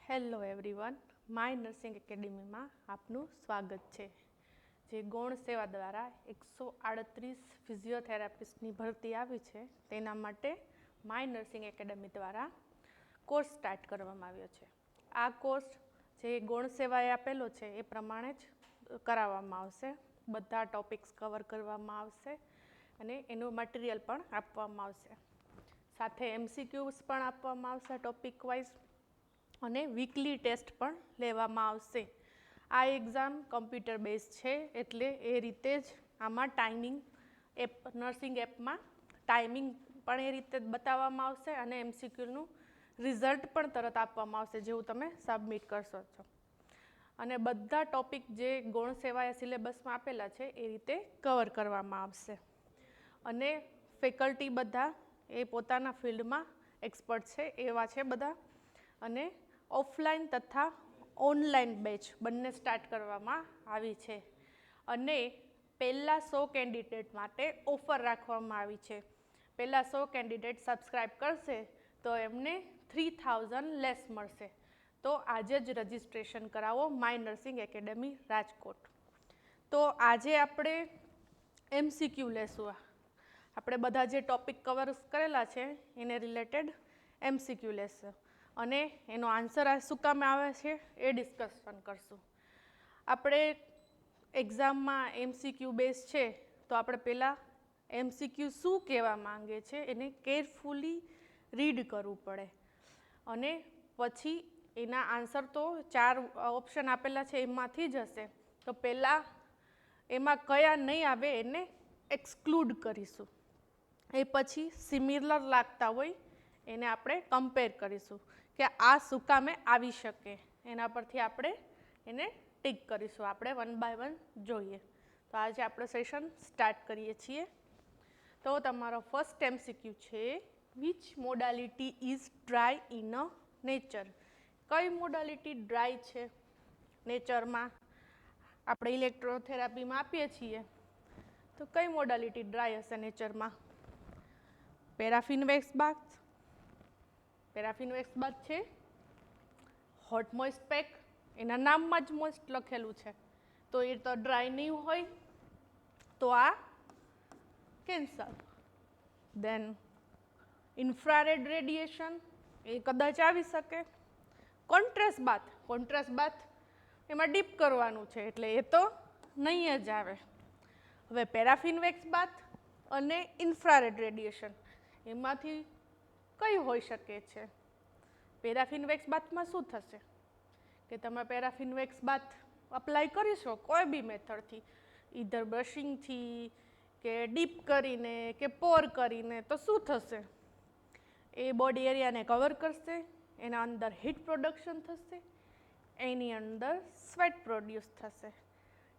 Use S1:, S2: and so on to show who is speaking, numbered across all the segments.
S1: Hello everyone, my nursing એકેડેમીમાં આપનું સ્વાગત છે. જે ગૌણ સેવા દ્વારા 138 ફિઝિયોથેરાપિસ્ટની ભરતી આવી છે તેના માટે માય નર્સિંગ એકેડેમી દ્વારા કોર્સ સ્ટાર્ટ કરવામાં આવ્યો છે. આ કોર્સ જે ગૌણ સેવાએ આપેલો છે એ પ્રમાણે જ કરાવવામાં આવશે. બધા ટોપિક્સ કવર કરવામાં આવશે અને એનું મટીરિયલ પણ આપવામાં આવશે. સાથે MCQs પણ આપવામાં આવશે ટોપિક વાઇઝ અને વીકલી ટેસ્ટ પણ લેવામાં આવશે. આ એક્ઝામ કમ્પ્યુટર બેઝ છે એટલે એ રીતે જ આમાં ટાઈમિંગ નર્સિંગ એપમાં ટાઈમિંગ પણ એ રીતે જ બતાવવામાં આવશે અને MCQનું રિઝલ્ટ પણ તરત આપવામાં આવશે જેવું તમે સબમિટ કરશો છો. અને બધા ટોપિક જે ગૌણ સેવાએ સિલેબસમાં આપેલા છે એ રીતે કવર કરવામાં આવશે. અને ફેકલ્ટી બધા એ પોતાના ફિલ્ડમાં એક્સપર્ટ છે એવા છે બધા. અને ઓફલાઈન તથા ઓનલાઈન બેચ બંને સ્ટાર્ટ કરવામાં આવી છે. અને પહેલાં 100 કેન્ડિડેટ માટે ઓફર રાખવામાં આવી છે. પહેલાં 100 કેન્ડિડેટ સબસ્ક્રાઈબ કરશે તો એમને 3000 લેસ મળશે. તો આજે જ રજિસ્ટ્રેશન કરાવો માય નર્સિંગ એકેડેમી રાજકોટ. તો આજે આપણે MCQ લેશું. આપણે બધા જે ટોપિક કવર કરેલા છે એને રિલેટેડ MCQ લેશે અને એનો આન્સર શું કામ આવે છે એ ડિસ્કશન કરશું. આપણે એક્ઝામમાં MCQ બેઝ છે તો આપણે પહેલાં MCQ શું કહેવા માંગે છે એને કેરફુલી રીડ કરવું પડે અને પછી એના આન્સર તો 4 ઓપ્શન આપેલા છે એમાંથી જ હશે. તો પહેલાં એમાં કયા નહીં આવે એને એક્સક્લુડ કરીશું. એ પછી સિમિલર લાગતા હોય એને આપણે કમ્પેર કરીશું કે આ શું કામે આવી શકે. એના પરથી આપણે એને ટીક કરીશું. આપણે 1 બાય 1 જોઈએ. તો આજે આપણે સેશન સ્ટાર્ટ કરીએ છીએ. તો તમારો ફર્સ્ટ MCQ છે, which modality is dry in a nature. કઈ મોડાલિટી ડ્રાય છે નેચરમાં? આપણે ઇલેક્ટ્રોથેરાપીમાં આપીએ છીએ તો કઈ મોડાલિટી ડ્રાય હશે નેચરમાં? પેરાફિન વેક્સ બાથ. પેરાફિન વેક્સ બાથ છે. હોટ મોઇસ્ટ પેક, એના નામમાં જ મોઇસ્ટ લખેલું છે તો એ તો ડ્રાય નહીં હોય. તો આ કેન્સર. દેન ઇન્ફ્રારેડ રેડિયેશન, એ કદાચ આવી શકે. કોન્ટ્રાસ્ટ બાથ, કોન્ટ્રાસ્ટ બાથ એમાં ડીપ કરવાનું છે એટલે એ તો નહીં જ આવે. હવે પેરાફિન વેક્સ બાથ અને ઇન્ફ્રારેડ રેડિયેશન એમાંથી કઈ હોઈ શકે છે? પેરાફિન વેક્સ બાથમાં શું થશે કે તમે પેરાફિન વેક્સ બાથ અપ્લાય કરીશો કોઈ બી મેથડથી, ઈધર બ્રશિંગથી કે ડીપ કરીને કે પોર કરીને, તો શું થશે? એ બોડી એરિયાને કવર કરશે, એના અંદર હીટ પ્રોડક્શન થશે, એની અંદર સ્વેટ પ્રોડ્યુસ થશે.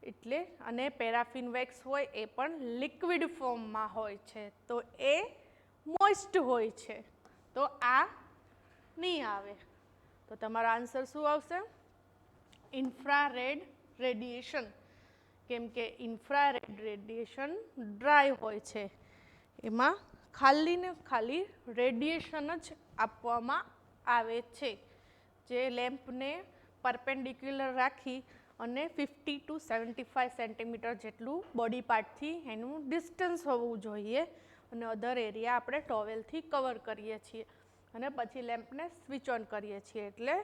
S1: એટલે અને પેરાફિન વેક્સ હોય એ પણ લિક્વિડ ફોર્મમાં હોય છે તો એ મોઇસ્ટ હોય છે. તો આ નહીં આવે. તો તમારો આન્સર શું આવશે? Infrared radiation. કેમ કે ઇન્ફ્રારેડ રેડિયેશન ડ્રાય હોય છે. એમાં ખાલી ને ખાલી રેડિયેશન જ આપવામાં આવે છે. જે લેમ્પને પરપેન્ડિક્યુલર રાખી અને 50 to 75 સેન્ટીમીટર જેટલું બોડી પાર્ટથી એનું ડિસ્ટન્સ હોવું જોઈએ. અને અધર એરિયા આપણે ટોવેલથી કવર કરીએ છીએ અને પછી લેમ્પને સ્વિચ ઓન કરીએ છીએ. એટલે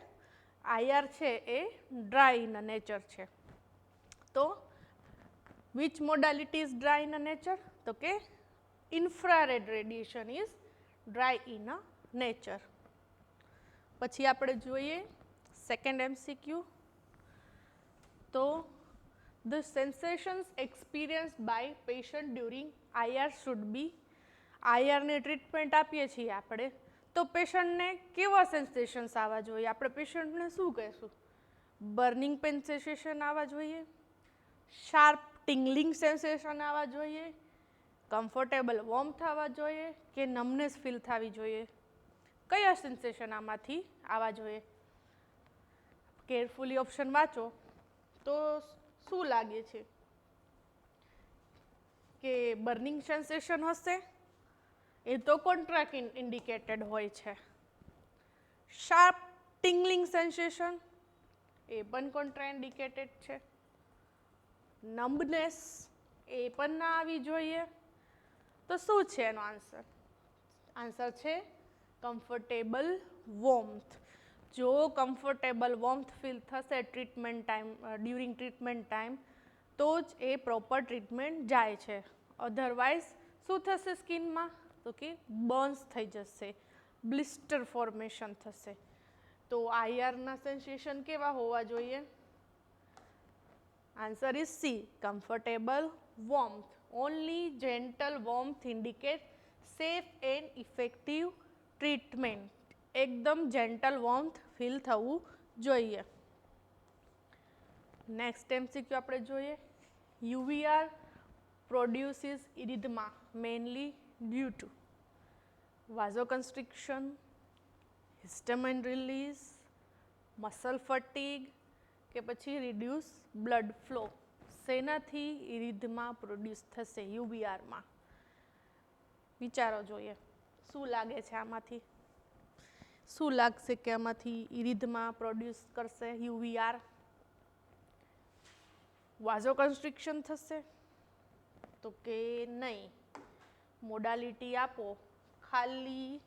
S1: IR છે એ ડ્રાય ઇન નેચર છે. તો which modality is dry in nature? તો કે infrared radiation is dry in nature. પછી આપણે જોઈએ સેકન્ડ MCQ. તો the sensations experience by patient during IR should be. IRની ટ્રીટમેન્ટ આપીએ છીએ આપણે તો પેશન્ટને કેવા સેન્સેશન્સ આવવા જોઈએ? આપણે પેશન્ટને શું કહેશું? બર્નિંગ પેન સેન્સેશન આવવા જોઈએ, શાર્પ ટિંગલિંગ સેન્સેશન આવવા જોઈએ, કમ્ફર્ટેબલ વોર્મથ આવવા જોઈએ કે નમનેસ ફીલ થવી જોઈએ? કયા સેન્સેશન આમાંથી આવવા જોઈએ? કેરફુલી ઓપ્શન વાંચો તો શું લાગે છે કે બર્નિંગ સેન્સેશન હશે? એ તો કોન્ટ્રાક્ટ ઇન્ડિકેટેડ હોય છે. શાર્પ ટિંગલિંગ સેન્સેશન એ પણ કોન્ટ્રાઇન્ડિકેટેડ છે. નમ્બનેસ એ પણ ના આવી જોઈએ. તો શું છે એનો આન્સર? આન્સર છે કમ્ફર્ટેબલ વોર્મથ. જો કમ્ફર્ટેબલ વોર્મથ ફીલ થશે treatment time, during treatment time, તો જ એ પ્રોપર ટ્રીટમેન્ટ જાય છે. અધરવાઇઝ શું થશે સ્કિનમાં? તો કે બર્ન્સ થઈ જશે, બ્લિસ્ટર ફોર્મેશન થશે. તો આઈઆરના સેન્સેશન કેવા હોવા જોઈએ? Answer is C, comfortable warmth. Only gentle warmth indicate safe and effective treatment. એકદમ જેન્ટલ વોર્મથ ફીલ થવું જોઈએ. નેક્સ્ટ એમસીક્યુ આપણે જોઈએ. UVR produces erythema mainly due to vasoconstriction, histamine release, muscle fatigue કે પછી રિડ્યુસ બ્લડ ફ્લો. શેનાથી ઇરિધમા produce થશે યુવીઆરમાં? વિચારો જોઈએ શું લાગે છે આમાંથી? શું લાગશે કે આમાંથી ઇરિધમા પ્રોડ્યુસ કરશે યુવીઆર? વાઝોકન્સ્ટ્રિક્શન થશે? તો કે નહીં. મોડાલિટી આપો. ખાલી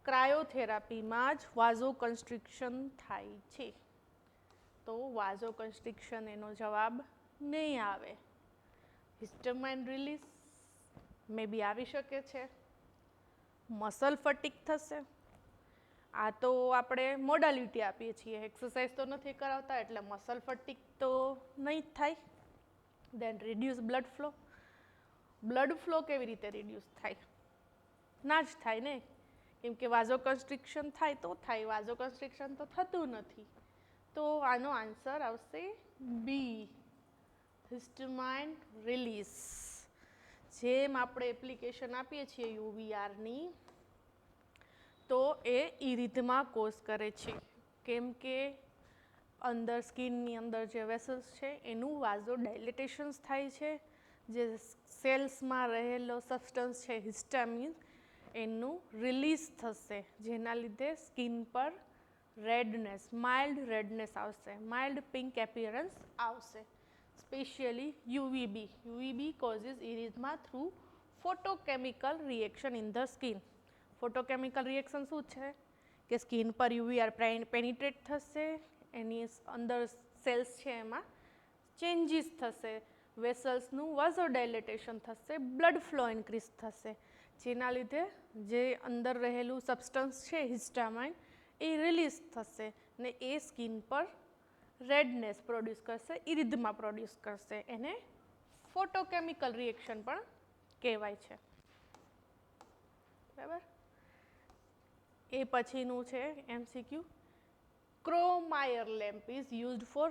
S1: ક્રાયોથેરાપીમાં જ વાઝોકન્સ્ટ્રિક્શન થાય છે. તો વાઝોકન્સ્ટ્રિક્શન એનો જવાબ નહીં આવે. હિસ્ટામાઇન રિલીઝ મે બી આવી શકે છે. મસલ ફટીગ થશે. આ તો આપણે મોડાલિટી આપીએ છીએ, એક્સરસાઇઝ તો નથી કરાવતા, એટલે મસલ ફટીગ તો નહીં જ થાય. Then reduce blood flow. Blood flow કેવી રીતે રિડ્યુસ થાય? ના જ થાય ને, કેમ કે વાઝોકન્સ્ટ્રિક્શન થાય તો થાય, વાઝોકન્સ્ટ્રિક્શન તો થતું નથી. તો આનો આન્સર આવશે બી, હિસ્ટામાઇન રિલીઝ. જેમ આપણે એપ્લિકેશન આપીએ છીએ યુવીઆરની, તો એ ઇરિધમા કોઝ કરે છે. કેમ કે અંદર સ્કિનની અંદર જે વેસલ્સ છે એનું વાઝોડાયલેટેશન્સ થાય છે. જે સેલ્સમાં રહેલો સબસ્ટન્સ છે હિસ્ટામિન, એનું રિલીઝ થશે, જેના લીધે સ્કિન પર રેડનેસ, માઇલ્ડ રેડનેસ આવશે, માઇલ્ડ પિંક એપિયરન્સ આવશે. Specially UVB. UVB causes erythema through photochemical reaction in the skin. Photochemical reaction શું છે? કે સ્કિન પર યુવીઆર પેનિટ્રેટ થશે, એની અંદર સેલ્સ છે એમાં ચેન્જીસ થશે, વેસલ્સનું વાઝોડાયલેટેશન થશે, બ્લડ ફ્લો ઇન્ક્રીઝ થશે, જેના લીધે જે અંદર રહેલું સબસ્ટન્સ છે હિસ્ટામાઇન એ રિલીઝ થશે ને એ સ્કિન પર રેડનેસ પ્રોડ્યુસ કરશે, ઇરિધમા પ્રોડ્યુસ કરશે. એને ફોટોકેમિકલ રિએક્શન પણ કહેવાય છે. બરાબર? એ પછીનું છે MCQ. Kromayer lamp is used for.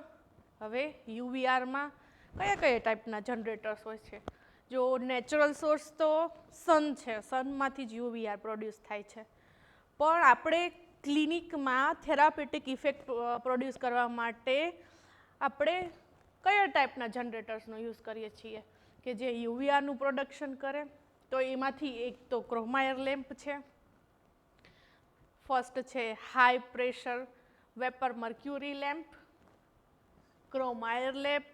S1: હવે યુવીઆરમાં કયા કયા ટાઈપના જનરેટર્સ હોય છે? જો નેચરલ સોર્સ તો સન છે, સનમાંથી જ યુવીઆર પ્રોડ્યુસ થાય છે. પણ આપણે ક્લિનિકમાં થેરાપેટિક ઇફેક્ટ પ્રોડ્યુસ કરવા માટે આપણે કયા ટાઈપના જનરેટર્સનો યુઝ કરીએ છીએ કે જે યુવીઆરનું પ્રોડક્શન કરે? તો એમાંથી એક તો ક્રોમાયર લેમ્પ છે. ફર્સ્ટ છે high pressure vapour mercury lamp, Kromayer lamp,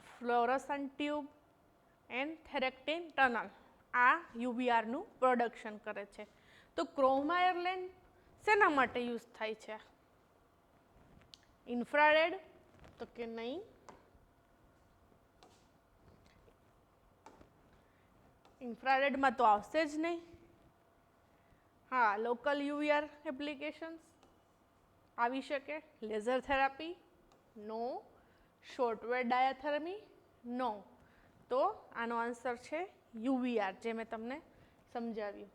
S1: fluorescent tube and Theraktin tunnel. આ યુવીઆરનું પ્રોડક્શન કરે છે. તો ક્રોમાયર લેમ્પ શેના માટે યુઝ થાય છે? ઇન્ફ્રારેડ? તો કે નહીં. ઇન્ફ્રારેડમાં તો આવશે જ નહીં. હા, લોકલ યુવીઆર એપ્લિકેશન્સ આવી શકે. Laser therapy? No. Shortwave diathermy? No. તો આનો આન્સર છે યુવીઆર, જે મેં તમને સમજાવ્યું.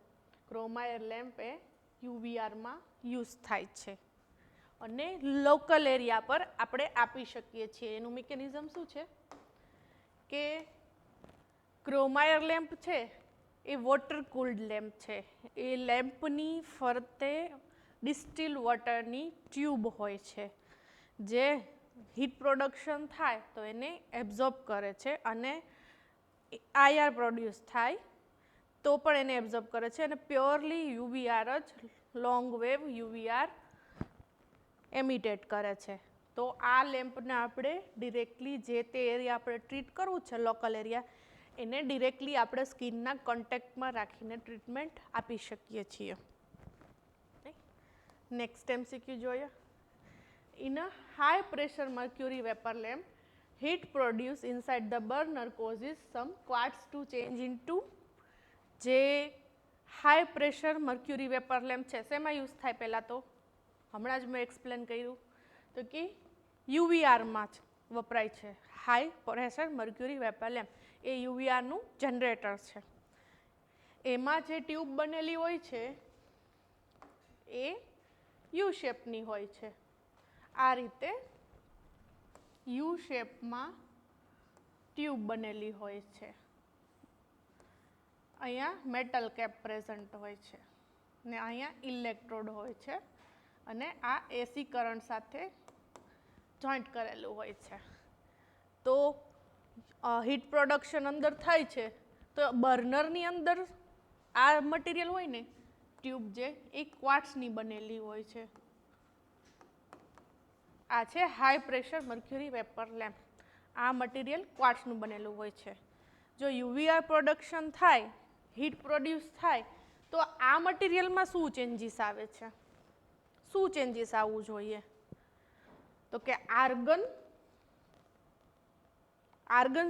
S1: ક્રોમાયર લેમ્પ એ યુવીઆરમાં યુઝ થાય છે અને લોકલ એરિયા પર આપણે આપી શકીએ છીએ. એનું મિકેનિઝમ શું છે કે ક્રોમાયર લેમ્પ છે એ વોટર કુલ્ડ લેમ્પ છે. એ લેમ્પની ફરતે ડિસ્ટિલ વોટરની ટ્યુબ હોય છે, જે હીટ પ્રોડક્શન થાય તો એને એબ્ઝોર્બ કરે છે અને આઈઆર પ્રોડ્યુસ થાય તો પણ એને એબ્ઝોર્બ કરે છે અને પ્યોરલી યુવીઆર જ, લોંગ વેવ યુવીઆર એમિટેટ કરે છે. તો આ લેમ્પને આપણે ડિરેક્ટલી જે તે એરિયા આપણે ટ્રીટ કરવું છે લોકલ એરિયા એને ડિરેક્ટલી આપણે સ્કિનના કોન્ટેક્ટમાં રાખીને ટ્રીટમેન્ટ આપી શકીએ છીએ. નેક્સ્ટ MCQ જોઈએ. In a high pressure mercury vapour lamp heat produced inside the burner causes some quartz to change into જે high pressure mercury vapour lamp છે શેમાં યુઝ થાય પહેલાં તો હમણાં જ મેં એક્સપ્લેન કર્યું તો કે યુવીઆરમાં જ વપરાય છે. High pressure mercury vapour lamp એ યુવીઆરનું જનરેટર છે. એમાં જે ટ્યુબ બનેલી હોય છે એ યુ શેપની હોય છે. આ રીતે યુ શેપમાં ટ્યુબ બનેલી હોય છે. અહીંયા મેટલ કેપ પ્રેઝન્ટ હોય છે ને અહીંયા ઇલેક્ટ્રોડ હોય છે અને આ એસી કરંટ સાથે જોઈન્ટ કરેલું હોય છે. તો હીટ પ્રોડક્શન અંદર થાય છે તો બર્નરની અંદર આ મટીરિયલ હોય ને ટ્યુબ જે એ ક્વાર્ટ્સની બનેલી હોય છે. આ છે high pressure mercury vapour lamp. આ મટીરિયલ ક્વાર્ટ્સનું બનેલું હોય છે. જો યુવીઆર પ્રોડક્શન થાય હીટ પ્રોડ્યુસ થાય તો આ મટીરિયલમાં શું ચેન્જીસ આવે છે? શું ચેન્જીસ આવવું જોઈએ? તો કે આર્ગન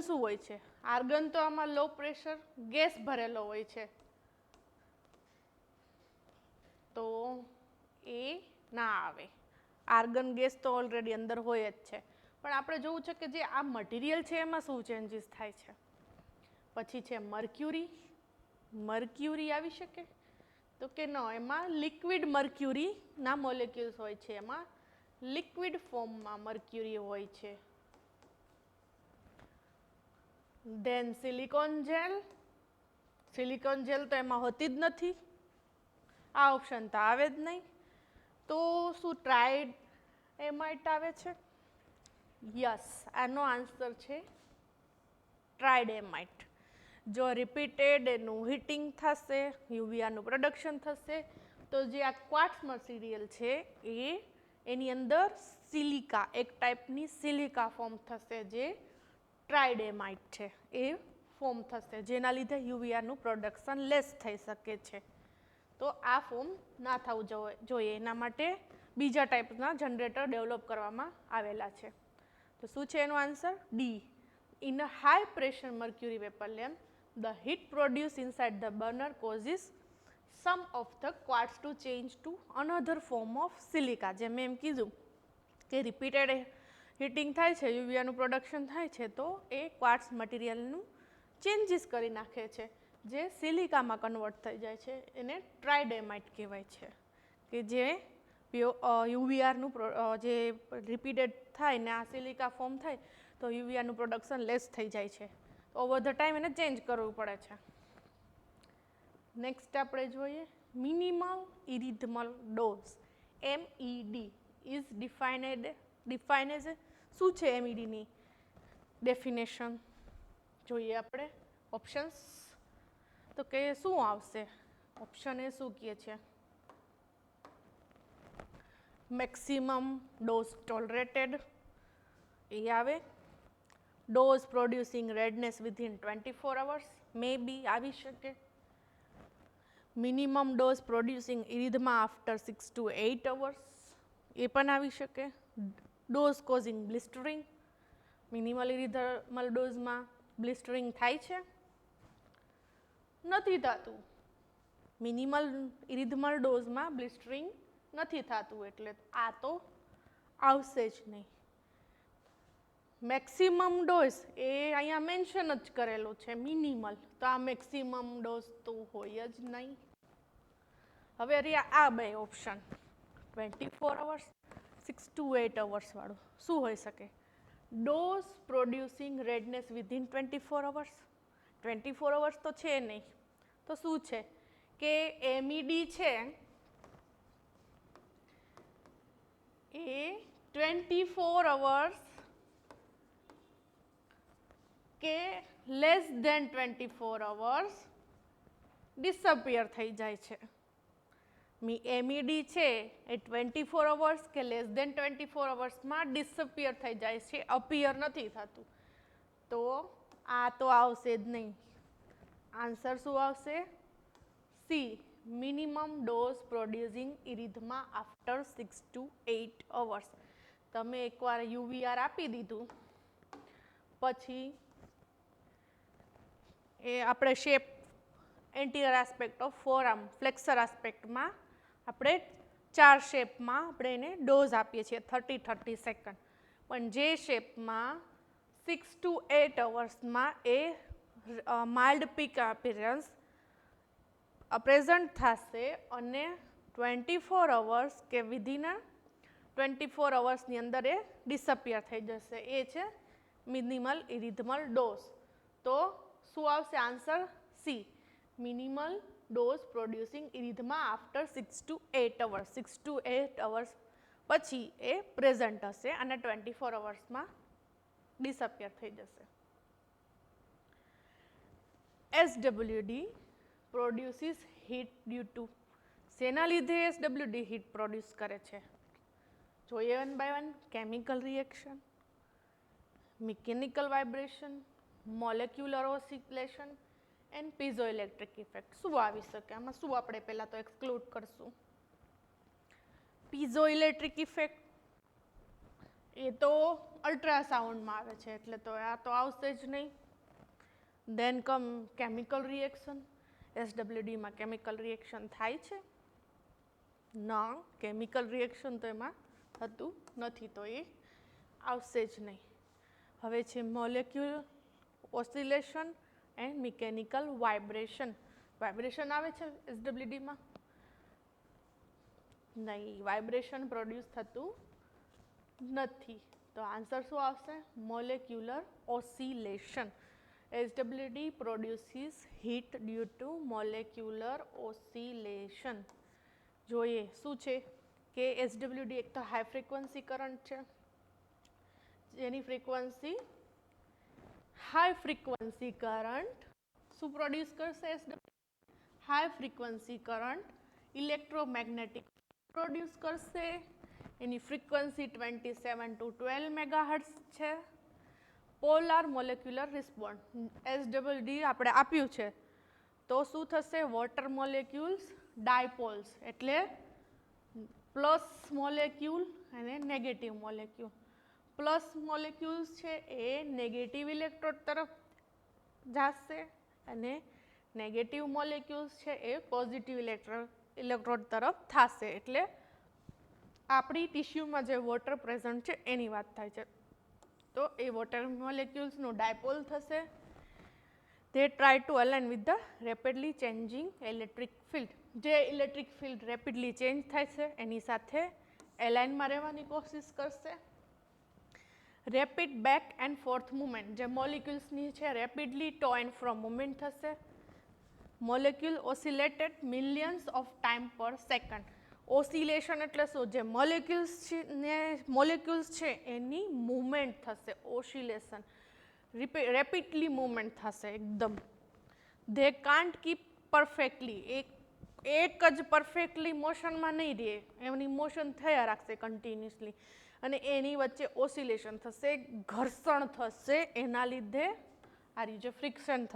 S1: શું હોય છે? આર્ગન તો આમાં લો પ્રેશર ગેસ ભરેલો હોય છે તો એ ના આવે. આર્ગન ગેસ તો ઓલરેડી અંદર હોય જ છે પણ આપણે જોવું છે કે જે આ મટીરિયલ છે એમાં શું ચેન્જીસ થાય છે. પછી છે મર્ક્યુરી આવી શકે તો કે ન એમાં લિક્વિડ મર્ક્યુરીના મોલેક્યુલ્સ હોય છે. એમાં લિક્વિડ ફોર્મમાં મર્ક્યુરી હોય છે. ધેન સિલિકોન જેલ તો એમાં હોતી જ નથી. આ ઓપ્શન તો આવે જ નહીં. તો શું ટ્રાઇડ એમાઇટ આવે છે? યસ, આનો આન્સર છે ટ્રાઇડ એમાઇટ. જો રિપીટેડ એનું હીટિંગ થશે યુવીઆરનું પ્રોડક્શન થશે તો જે આ ક્વાર્ટ્સ મટીરિયલ છે એની અંદર સિલિકા એક ટાઈપની સિલિકા ફોર્મ થશે જે ટ્રાઇડ એમાઇટ છે એ ફોર્મ થશે જેના લીધે યુવીઆરનું પ્રોડક્શન લેસ થઈ શકે છે. તો આ ફોર્મ ના થવું જોઈએ એના માટે બીજા ટાઈપના જનરેટર ડેવલપ કરવામાં આવેલા છે. તો શું છે એનો answer? D. In a high pressure mercury vapour lamp the heat produced inside the burner causes some of the quartz to change to another form of silica. જેમ મેં એમ કીધું કે રિપીટેડ હીટિંગ થાય છે યુવીઆરનું પ્રોડક્શન થાય છે તો એ ક્વાર્ટ્સ મટીરિયલનું ચેન્જીસ કરી નાખે છે જે સિલિકામાં કન્વર્ટ થઈ જાય છે. એને ટ્રાઇડ એમાઇટ કહેવાય છે કે જે યુવીઆરનું જે રિપીટેડ થાય ને આ સિલિકા ફોર્મ થાય તો યુવીઆરનું પ્રોડક્શન લેસ થઈ જાય છે. ઓવર ધ ટાઈમ એને ચેન્જ કરવું પડે છે. નેક્સ્ટ આપણે જોઈએ minimal erythemal dose MED is defined as શું છે MEDની ડેફિનેશન જોઈએ આપણે ઓપ્શન્સ. તો કે શું આવશે? ઓપ્શન એ શું કહે છે? મેક્સિમમ ડોઝ ટોલરેટેડ એ આવે. Dose producing redness within 24 hours may be આવી શકે. Minimum dose producing erythema after 6 to 8 hours એ પણ આવી શકે. Dose causing blistering minimal erythemal ડોઝમાં બ્લિસ્ટરિંગ થાય છે? નથી થતું. મિનિમલ ઇરિથમલ ડોઝમાં બ્લિસ્ટરિંગ નથી થતું એટલે આ તો આવશે જ નહીં. મેક્સિમમ ડોઝ એ અહીંયા મેન્શન જ કરેલું છે મિનિમલ તો આ મેક્સિમમ ડોઝ તો હોય જ નહીં. હવે રહ્યા આ બે ઓપ્શન 24 hours 6 to 8 hours વાળું શું હોઈ શકે? Dose producing redness within 24 hours 24 hours તો છે નહીં તો શું છે કે MED છે એ 24 hours કે લેસ દેન 24 hours ડિસઅપિયર થઈ જાય છે. MED છે એ 24 અવર્સ કે લેસ દેન 24 અવર્સમાં ડિસઅપિયર થઈ જાય છે, અપિયર નથી થતું. તો આ તો આવશે જ નહીં. આન્સર શું આવશે? C, minimum dose producing erythema after 6 to 8 hours. તમે એકવાર UVR આપી દીધું પછી એ આપણે shape anterior aspect of forearm flexor આસ્પેક્ટમાં આપણે 4 શેપમાં આપણે એને ડોઝ આપીએ છીએ 30-30 સેકન્ડ. પણ જે શેપમાં 6 to 8 અવર્સમાં એ માઇલ્ડ પીક અપિયરન્સ પ્રેઝન્ટ થશે અને 24 અવર્સ કે વિધિન 24 અવર્સની અંદર એ ડિસઅપિયર થઈ જશે. એ છે મિનિમલ ઇરિથમલ ડોઝ. તો શું આવશે answer? C, minimal dose producing erythema after 6 to 8 hours. 6 to 8 hours પછી એ પ્રેઝન્ટ હશે અને 24 અવર્સમાં ડિસઅપિયર થઈ જશે. SWD produces heat due to. શેના લીધે SWD હીટ પ્રોડ્યુસ કરે છે? જોઈએ one by one. Chemical reaction, mechanical vibration, molecular oscillation and piezoelectric effect. શું આવી શકે આમાં? શું આપણે પહેલાં તો એક્સક્લુડ કરશું? પીઝોઇલેક્ટ્રિક ઇફેક્ટ એ તો અલ્ટ્રાસાઉન્ડમાં આવે છે એટલે તો આ તો આવશે જ નહીં. દેન કમ કેમિકલ રિએક્શન. SWDમાં કેમિકલ રિએક્શન થાય છે? ના, કેમિકલ રિએક્શન તો એમાં થતું નથી તો એ આવશે જ નહીં. હવે છે molecular oscillation and mechanical vibration. Vibration આવે છે SWDમાં? નહીં, વાઇબ્રેશન પ્રોડ્યુસ થતું નથી. તો આન્સર શું આવશે? Molecular oscillation. SWD produces heat due to molecular oscillation. જોઈએ શું છે કે SWD એક તો હાઈ ફ્રીક્વન્સી કરંટ છે, જેની ફ્રીક્વન્સી હાઈ ફ્રીક્વન્સી કરંટ શું પ્રોડ્યુસ કરશે? SWD high frequency current electromagnetic produce કરશે. એની ફ્રીક્વન્સી 27 to 12 મેગાહર્ટ્ઝ છે. Polar molecular response. SWD આપણે આપ્યું છે તો શું થશે? વોટર મોલેક્યુલ્સ ડાયપોલ્સ એટલે પ્લસ મોલેક્યુલ અને નેગેટિવ મોલેક્યુલ. પ્લસ મોલેક્યુલ્સ છે એ નેગેટિવ ઇલેક્ટ્રોડ તરફ જશે અને નેગેટિવ મોલેક્યુલ્સ છે એ પોઝિટિવ ઇલેક્ટ્રોડ તરફ થશે. એટલે આપણી ટિશ્યુમાં જે વોટર પ્રેઝન્ટ છે એની વાત થાય છે. તો એ વોટર મોલેક્યુલ્સનું ડાયપોલ થશે. they try to align with the rapidly changing electric field. જે ઇલેક્ટ્રિક ફિલ્ડ રેપિડલી ચેન્જ થાય છે એની સાથે એલાઇનમાં રહેવાની કોશિશ કરશે. Rapid back and forth movement. જે મોલિક્યુલ્સની છે rapidly to and fro movement થશે. Molecule oscillated millions of time per second. Oscillation એટલે શું? જે મોલેક્યુલ્સ છે એની મૂવમેન્ટ થશે. ઓસિલેશન રેપિડલી મૂવમેન્ટ થશે એકદમ. They can't keep perfectly. એક જ પરફેક્ટલી મોશનમાં નહીં રહે, એમની મોશન થયા રાખશે કન્ટિન્યુઅસલી અને એની વચ્ચે ઓસિલેશન થશે, ઘર્ષણ થશે. એના લીધે આ જે ફ્રિક્શન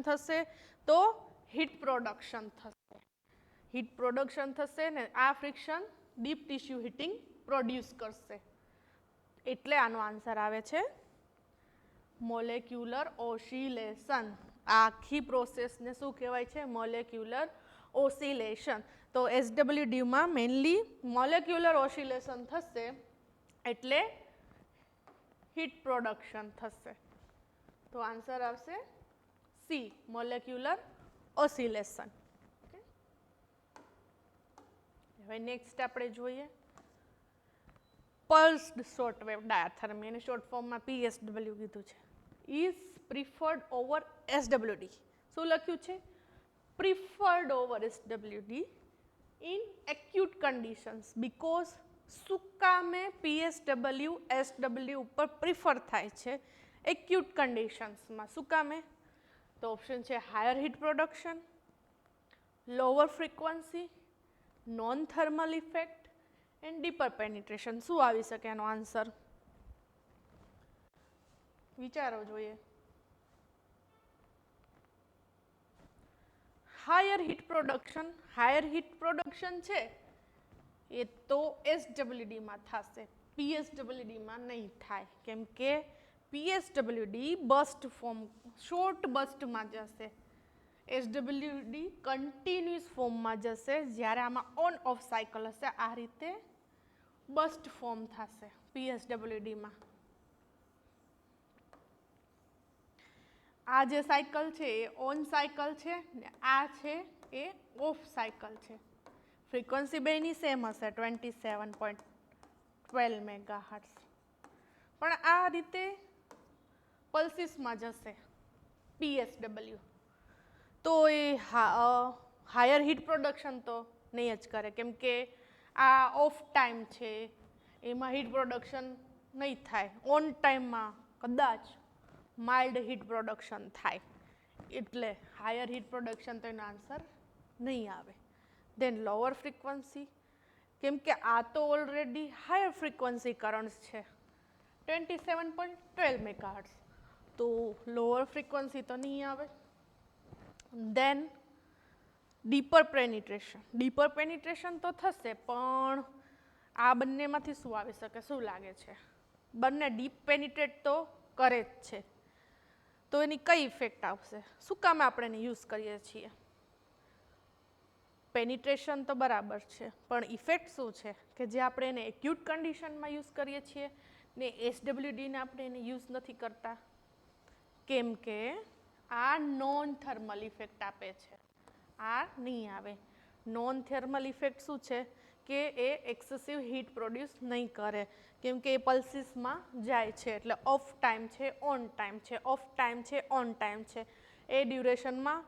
S1: થશે તો હીટ પ્રોડક્શન થશે. હીટ પ્રોડક્શન થશે ને આ friction deep tissue heating produce કરશે. એટલે આનો આન્સર આવે છે મોલેક્યુલર ઓસિલેશન. આખી પ્રોસેસને શું કહેવાય છે? Molecular oscillation. તો SWDમાં મેઇનલી મોલેક્યુલર ઓસિલેશન થશે એટલે હીટ પ્રોડક્શન થશે. તો આન્સર આવશે સી, મોલેક્યુલર ઓસિલેશન. હવે નેક્સ્ટ આપણે જોઈએ પલ્સ્ડ શોર્ટ વેવ ડાયાથર્મી. એને શોર્ટ ફોર્મમાં PSW કીધું છે. Is preferred over SWD. શું લખ્યું છે? Preferred over SWD in acute conditions because શું કામે PSW SW ઉપર પ્રિફર થાય છે એક્યુટ કન્ડિશન્સમાં? શું કામે? તો ઓપ્શન છે higher heat production, lower frequency, non thermal effect and dipper penetration. શું આવી શકે એનો આન્સર? વિચારો જોઈએ. Higher heat production. Higher heat production છે એ તો એસડબ્લ્યુડીમાં થશે, પીએસડબ્લ્યુડીમાં નહીં થાય, કેમ કે પીએસડબ્લ્યુડી બસ્ટ ફોર્મ, શોર્ટ બસ્ટમાં જશે. એસડબ્લ્યુડી કન્ટિન્યુઅસ ફોર્મમાં જશે. જ્યારે આમાં ઓન ઓફ સાયકલ હશે, આ રીતે બસ્ટ ફોર્મ થશે પીએસડબ્લ્યુડીમાં. આ જે સાયકલ છે એ ઓન સાયકલ છે ને આ છે એ ઓફ સાયકલ છે. ફ્રીક્વન્સી બેની સેમ હશે 27.12 મેગાહર્ટ્ઝ. પણ આ રીતે પલ્સીસમાં જશે પીએસડબ્લ્યુ. તો એ હાયર હીટ પ્રોડક્શન તો નહીં જ કરે, કેમ કે આ ઓફ ટાઈમ છે, એમાં હીટ પ્રોડક્શન નહીં થાય. ઓન ટાઈમમાં કદાચ માઇલ્ડ હીટ પ્રોડક્શન થાય, એટલે હાયર હીટ પ્રોડક્શન તો એનો આન્સર નહીં આવે. દેન લોઅર ફ્રીક્વન્સી, કેમ કે આ તો ઓલરેડી હાયર ફ્રીક્વન્સી કરંટ્સ છે 27.12 મેગાહર્ટ્ઝ, તો લોઅર ફ્રીક્વન્સી તો નહીં આવે. દેન ડીપર પેનિટ્રેશન. ડીપર પેનિટ્રેશન તો થશે, પણ આ બંનેમાંથી શું આવી શકે? શું લાગે છે? બંને ડીપ પેનિટ્રેટ તો કરે જ છે, તો એની કઈ ઇફેક્ટ આવશે? શું કામે આપણે એને યુઝ કરીએ છીએ? પેનિટ્રેશન તો બરાબર છે, પણ ઇફેક્ટ શું છે કે જે આપણે એને એક્યુટ કન્ડિશનમાં યુઝ કરીએ છીએ ને એસડબ્લ્યુડીને આપણે એને યુઝ નથી કરતા, કેમ કે આ નોન થર્મલ ઇફેક્ટ આપે છે, આ નહીં આવે. નોન થર્મલ ઇફેક્ટ શું છે કે એ એક્સેસિવ હીટ પ્રોડ્યુસ નહીં કરે, કેમ કે એ પલ્સીસમાં જાય છે, એટલે ઓફ ટાઈમ છે, ઓન ટાઈમ છે, ઓફ ટાઈમ છે, ઓન ટાઈમ છે. એ ડ્યુરેશનમાં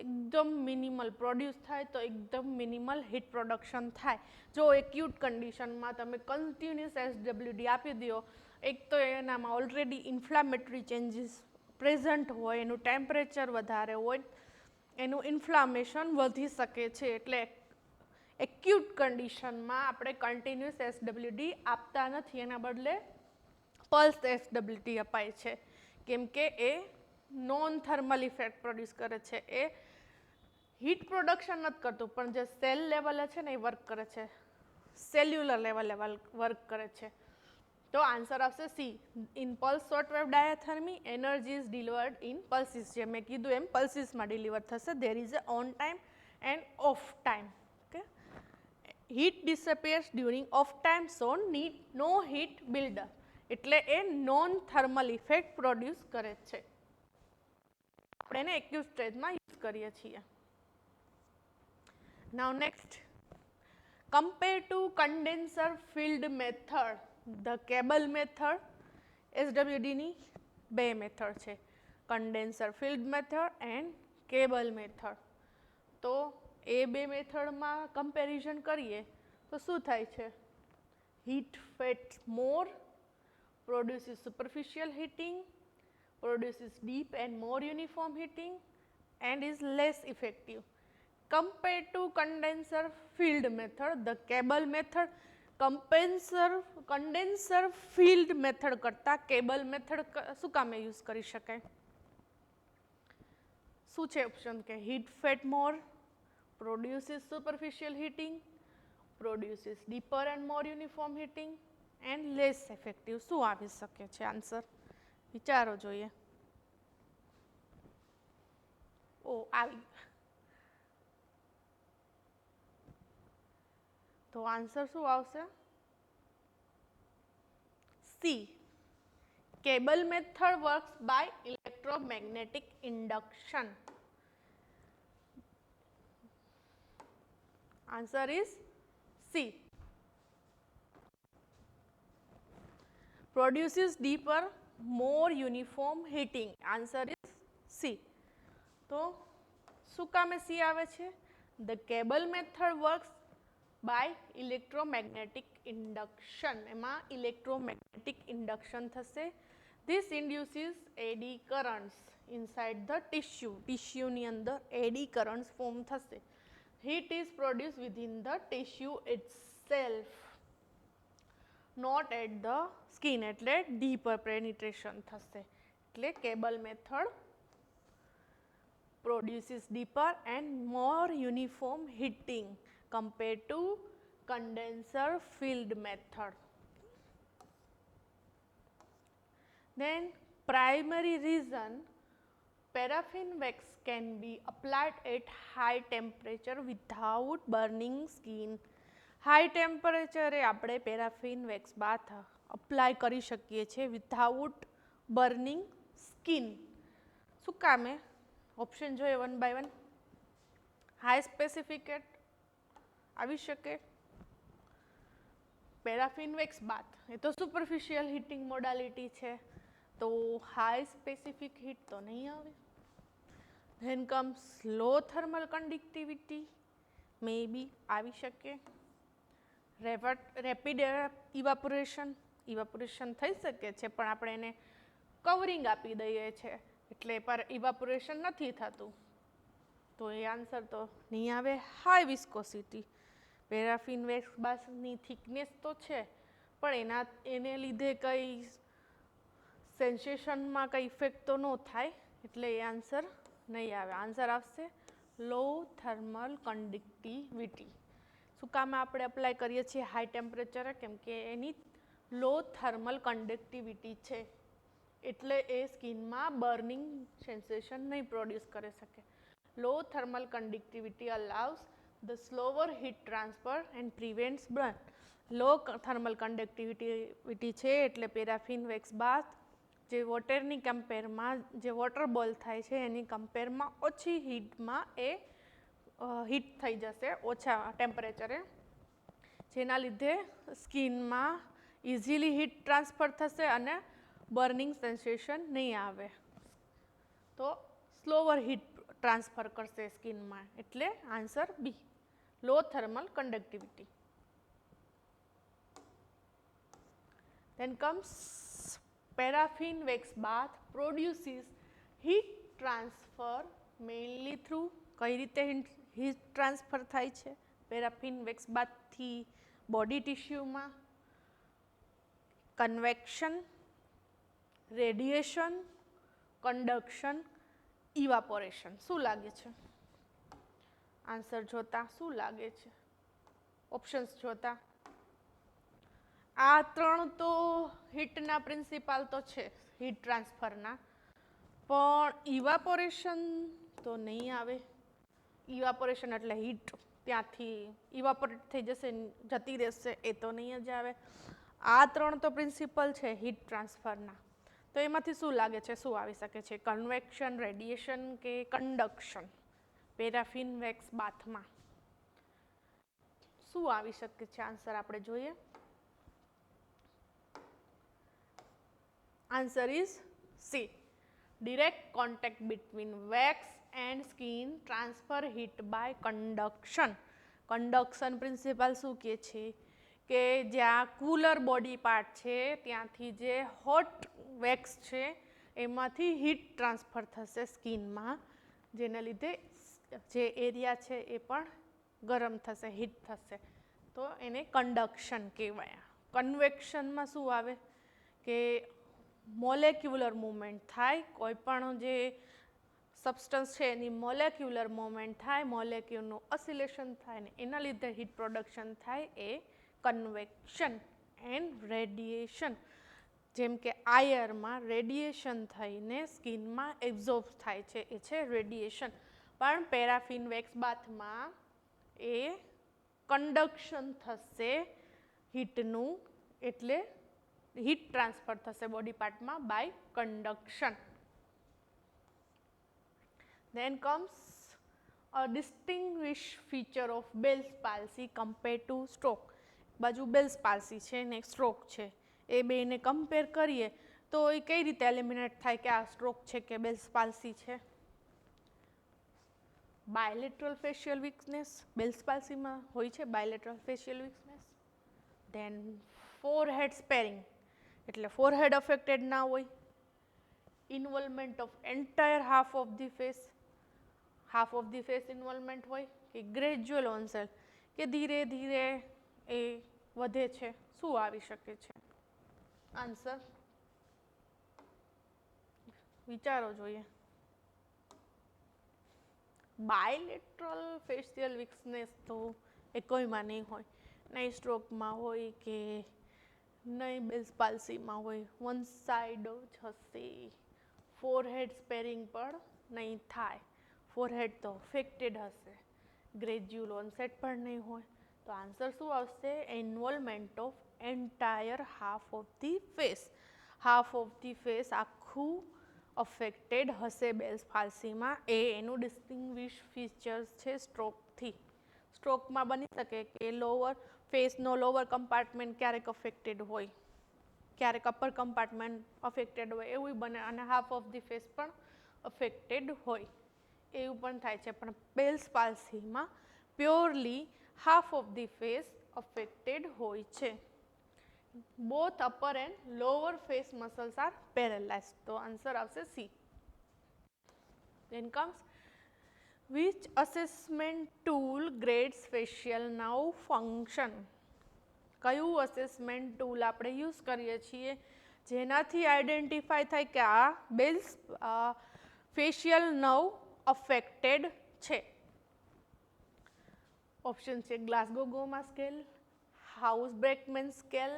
S1: એકદમ મિનિમલ પ્રોડ્યુસ થાય, તો એકદમ મિનિમલ હીટ પ્રોડક્શન થાય. જો એક્યુટ કન્ડિશનમાં તમે કન્ટિન્યુઅસ એસડબ્લ્યુડી આપી દો, એક તો એનામાં ઓલરેડી ઇન્ફ્લામેટરી ચેન્જીસ પ્રેઝન્ટ હોય, એનું ટેમ્પરેચર વધારે હોય, એનું ઇન્ફ્લામેશન વધી શકે છે, એટલે એક્યુટ કન્ડિશનમાં આપણે કન્ટિન્યુઅસ એસડબ્લ્યુડી આપતા નથી, એના બદલે પલ્સ એસડબ્લ્યુડી અપાય છે, કેમ કે એ નોન થર્મલ ઇફેક્ટ પ્રોડ્યુસ કરે છે. એ હીટ પ્રોડક્શન નથી કરતું, પણ જે સેલ લેવલે છે ને એ વર્ક કરે છે, સેલ્યુલર લેવલે વર્ક કરે છે. તો આન્સર આવશે C. In pulse short wave diathermy energy is delivered in pulses. જે મેં કીધું એમ પલ્સીસમાં ડિલિવર થશે. There is a on time and off time. Okay, heat disappears during off time, so no heat buildup, એટલે એ non thermal effect produce કરે છે. આપણે એને એક્યુટ સ્ટેજમાં યુઝ કરીએ છીએ. Now next, compare to condenser field method, the cable method. એસડબ્લ્યુડીની બે મેથડ છે, condenser field method and cable method. તો એ બે મેથડમાં કમ્પેરિઝન કરીએ તો શું થાય છે? Heat fat more, produces superficial heating, produces deep and more uniform heating, and is less effective. Compared to condenser field method, the cable method, condenser field method કરતા cable method શું કામે યુઝ કરી શકાય? શું છે ઓપ્શન? કે heat fat more, produces superficial heating, produces deeper and more uniform heating, and less effective. શું આવી શકે છે આન્સર? વિચારો જોઈએ. ઓ આવી, તો આન્સર શું આવશે? C. Cable method works by electromagnetic induction. Answer is C. Produces deeper, more uniform heating. Answer is C. તો શું કામે C આવે છે? The cable method works by electromagnetic induction. એમાં electromagnetic induction થશે. This induces eddy currents inside the tissue. ટીશ્યુની અંદર eddy currents form થશે. heat is produced within the tissue itself, not at the skin, એટલે deeper penetration થશે. એટલે cable method produces deeper and more uniform heating compared to condenser field method. Then primary reason paraffin wax can be applied at high temperature without burning skin. હાઈ ટેમ્પરેચરે આપણે paraffin wax બાથ apply કરી શકીએ છીએ without burning skin. શું કામે? Option જોઈએ one by one. High સ્પેસિફિકેટ આવી શકે. પેરાફિન વેક્સ બાથ એ તો સુપરફિશિયલ હીટિંગ મોડાલિટી છે, તો હાઈ સ્પેસિફિક હીટ તો નહીં આવે. Than comes law thermal conductivity, May be આવી શકે. રેપિડ ઇવાપોરેશન થઈ શકે છે, પણ આપણે એને કવરિંગ આપી દઈએ છીએ એટલે પર ઇવાપોરેશન નથી થતું, તો એ આન્સર તો નહીં આવે. હાઈ વિસ્કોસિટી, પેરાફિન વેક્સ બાથની થિકનેસ તો છે પણ એને લીધે કંઈ સેન્સેશનમાં કંઈ ઇફેક્ટ તો ન થાય, એટલે એ આન્સર નહીં આવે. આન્સર આવશે લો થર્મલ કન્ડક્ટિવિટી. શું કામ આપણે અપ્લાય કરીએ છીએ હાઈ ટેમ્પરેચરે? કેમ કે એની લો થર્મલ કન્ડક્ટિવિટી છે, એટલે એ સ્કિનમાં બર્નિંગ સેન્સેશન નહીં પ્રોડ્યુસ કરી શકે. Low thermal conductivity allows the slower heat transfer and prevents burn. Low thermal conductivity છે એટલે પેરાફિન વેક્સ બાથ જે વોટરની કમ્પેરમાં જે વોટર બોલ થાય છે એની કમ્પેરમાં ઓછી હીટમાં એ હીટ થઈ જશે, ઓછા ટેમ્પરેચરે, જેના લીધે સ્કિનમાં ઇઝીલી હીટ ટ્રાન્સફર થશે અને બર્નિંગ સેન્સેશન નહીં આવે. તો સ્લોવર હીટ ટ્રાન્સફર કરશે સ્કિનમાં, એટલે answer B, low thermal conductivity. Then comes paraffin wax bath produces heat transfer mainly through, કઈ રીતે હીટ ટ્રાન્સફર થાય છે પેરાફિન વેક્સ બાથથી બોડી ટિશ્યુમાં? Convection, radiation, conduction, evaporation. શું લાગે છે? આન્સર જોતા શું લાગે છે? ઓપ્શન્સ જોતા આ ત્રણ તો હીટના પ્રિન્સિપાલ તો છે, હીટ ટ્રાન્સફરના, પણ ઇવાપોરેશન તો નહીં આવે. ઇવાપોરેશન એટલે હીટ ત્યાંથી ઇવાપોરેટ થઈ જશે, જતી રહેશે, એ તો નહીં જ આવે. આ ત્રણ તો પ્રિન્સિપલ છે હીટ ટ્રાન્સફરના, તો એમાંથી શું લાગે છે, શું આવી શકે છે? કન્વેક્શન, રેડિયેશન કે કન્ડક્શન? પેરાફિન વેક્સ બાથમાં શું આવી શકે છે આન્સર આપણે જોઈએ. Answer is C. Direct contact between wax and skin transfer heat by conduction. Conduction principle શું કહે છે કે જ્યાં કુલર બોડી પાર્ટ છે ત્યાંથી જે હોટ વેક્સ છે એમાંથી હીટ ટ્રાન્સફર થશે સ્કિનમાં, જેના લીધે જે એરિયા છે એ પણ ગરમ થશે, હીટ થશે, તો એને કન્ડક્શન કહેવાય. કન્વેક્શનમાં શું આવે કે મોલેક્યુલર મૂવમેન્ટ થાય, કોઈ પણ જે સબસ્ટન્સ છે એની મોલેક્યુલર મૂવમેન્ટ થાય, મોલેક્યુલનું ઓસિલેશન થાય ને એના લીધે હીટ પ્રોડક્શન થાય, એ કન્વેક્શન. એન્ડ રેડિયેશન, જેમ કે આયરમાં રેડિયેશન થઈને સ્કિનમાં એબ્ઝોર્બ થાય છે, એ છે રેડિયેશન. પણ પેરાફિન વેક્સ બાથમાં એ કન્ડક્શન થશે હીટનું, એટલે હીટ ટ્રાન્સફર થશે બોડી પાર્ટમાં by conduction. Then comes a distinguished feature of Bell's palsy compared to stroke. બાજુ બેલ્સ પાલ્સી છે ને સ્ટ્રોક છે, એ બેને કમ્પેર કરીએ તો એ કઈ રીતે એલિમિનેટ થાય કે આ સ્ટ્રોક છે કે બેલ્સ પાલ્સી છે? બાયલેટરલ ફેશિયલ વીકનેસ બેલ્સ પાલ્સીમાં હોય છે, bilateral facial weakness. Then forehead sparing, એટલે ફોરહેડ અફેક્ટેડ ના હોય. Involvement of entire half of the face involvement હોય, કે ગ્રેજ્યુઅલ ઓનસેટ, કે ધીરે ધીરે એ વધે છે. શું આવી શકે છે આન્સર? વિચારો જોઈએ. બાયલેટરલ ફેશિયલ વીકનેસ તો એ કોઈમાં નહીં હોય, નહીં સ્ટ્રોકમાં હોય કે નહીં બેલ્સ પાલ્સીમાં હોય, વન સાઇડ જ હશે. ફોરહેડ સ્પેરિંગ પણ નહીં થાય, ફોરહેડ તો અફેક્ટેડ હશે. ગ્રેજ્યુઅલ ઓનસેટ પણ નહીં હોય, તો આન્સર શું આવશે? Involvement of entire half of the face. Half of the face આખું અફેક્ટેડ હશે બેલ્સ પાલ્સીમાં. એ એનું ડિસ્ટિંગ્વિશ ફીચર્સ છે સ્ટ્રોકથી. સ્ટ્રોકમાં બની શકે કે ફેસનો લોઅર કમ્પાર્ટમેન્ટ ક્યારેક અફેક્ટેડ હોય, ક્યારેક અપર કમ્પાર્ટમેન્ટ અફેક્ટેડ હોય, એવું બને. અને હાફ ઓફ ધી ફેસ પણ અફેક્ટેડ હોય, એવું પણ થાય છે. પણ બેલ્સ પાલ્સીમાં purely half of the face affected હોય છે. Both upper and lower face muscles are paralysed. તો આન્સર આવશે C. Then comes, which assessment tool grades facial nerve function? કયું અસેસમેન્ટ ટૂલ આપણે યુઝ કરીએ છીએ જેનાથી આઈડેન્ટિફાય થાય કે આ બેલ્સ ફેશિયલ નર્વ અફેક્ટેડ છે? ઓપ્શન છે Glasgow coma scale, House Brackmann scale,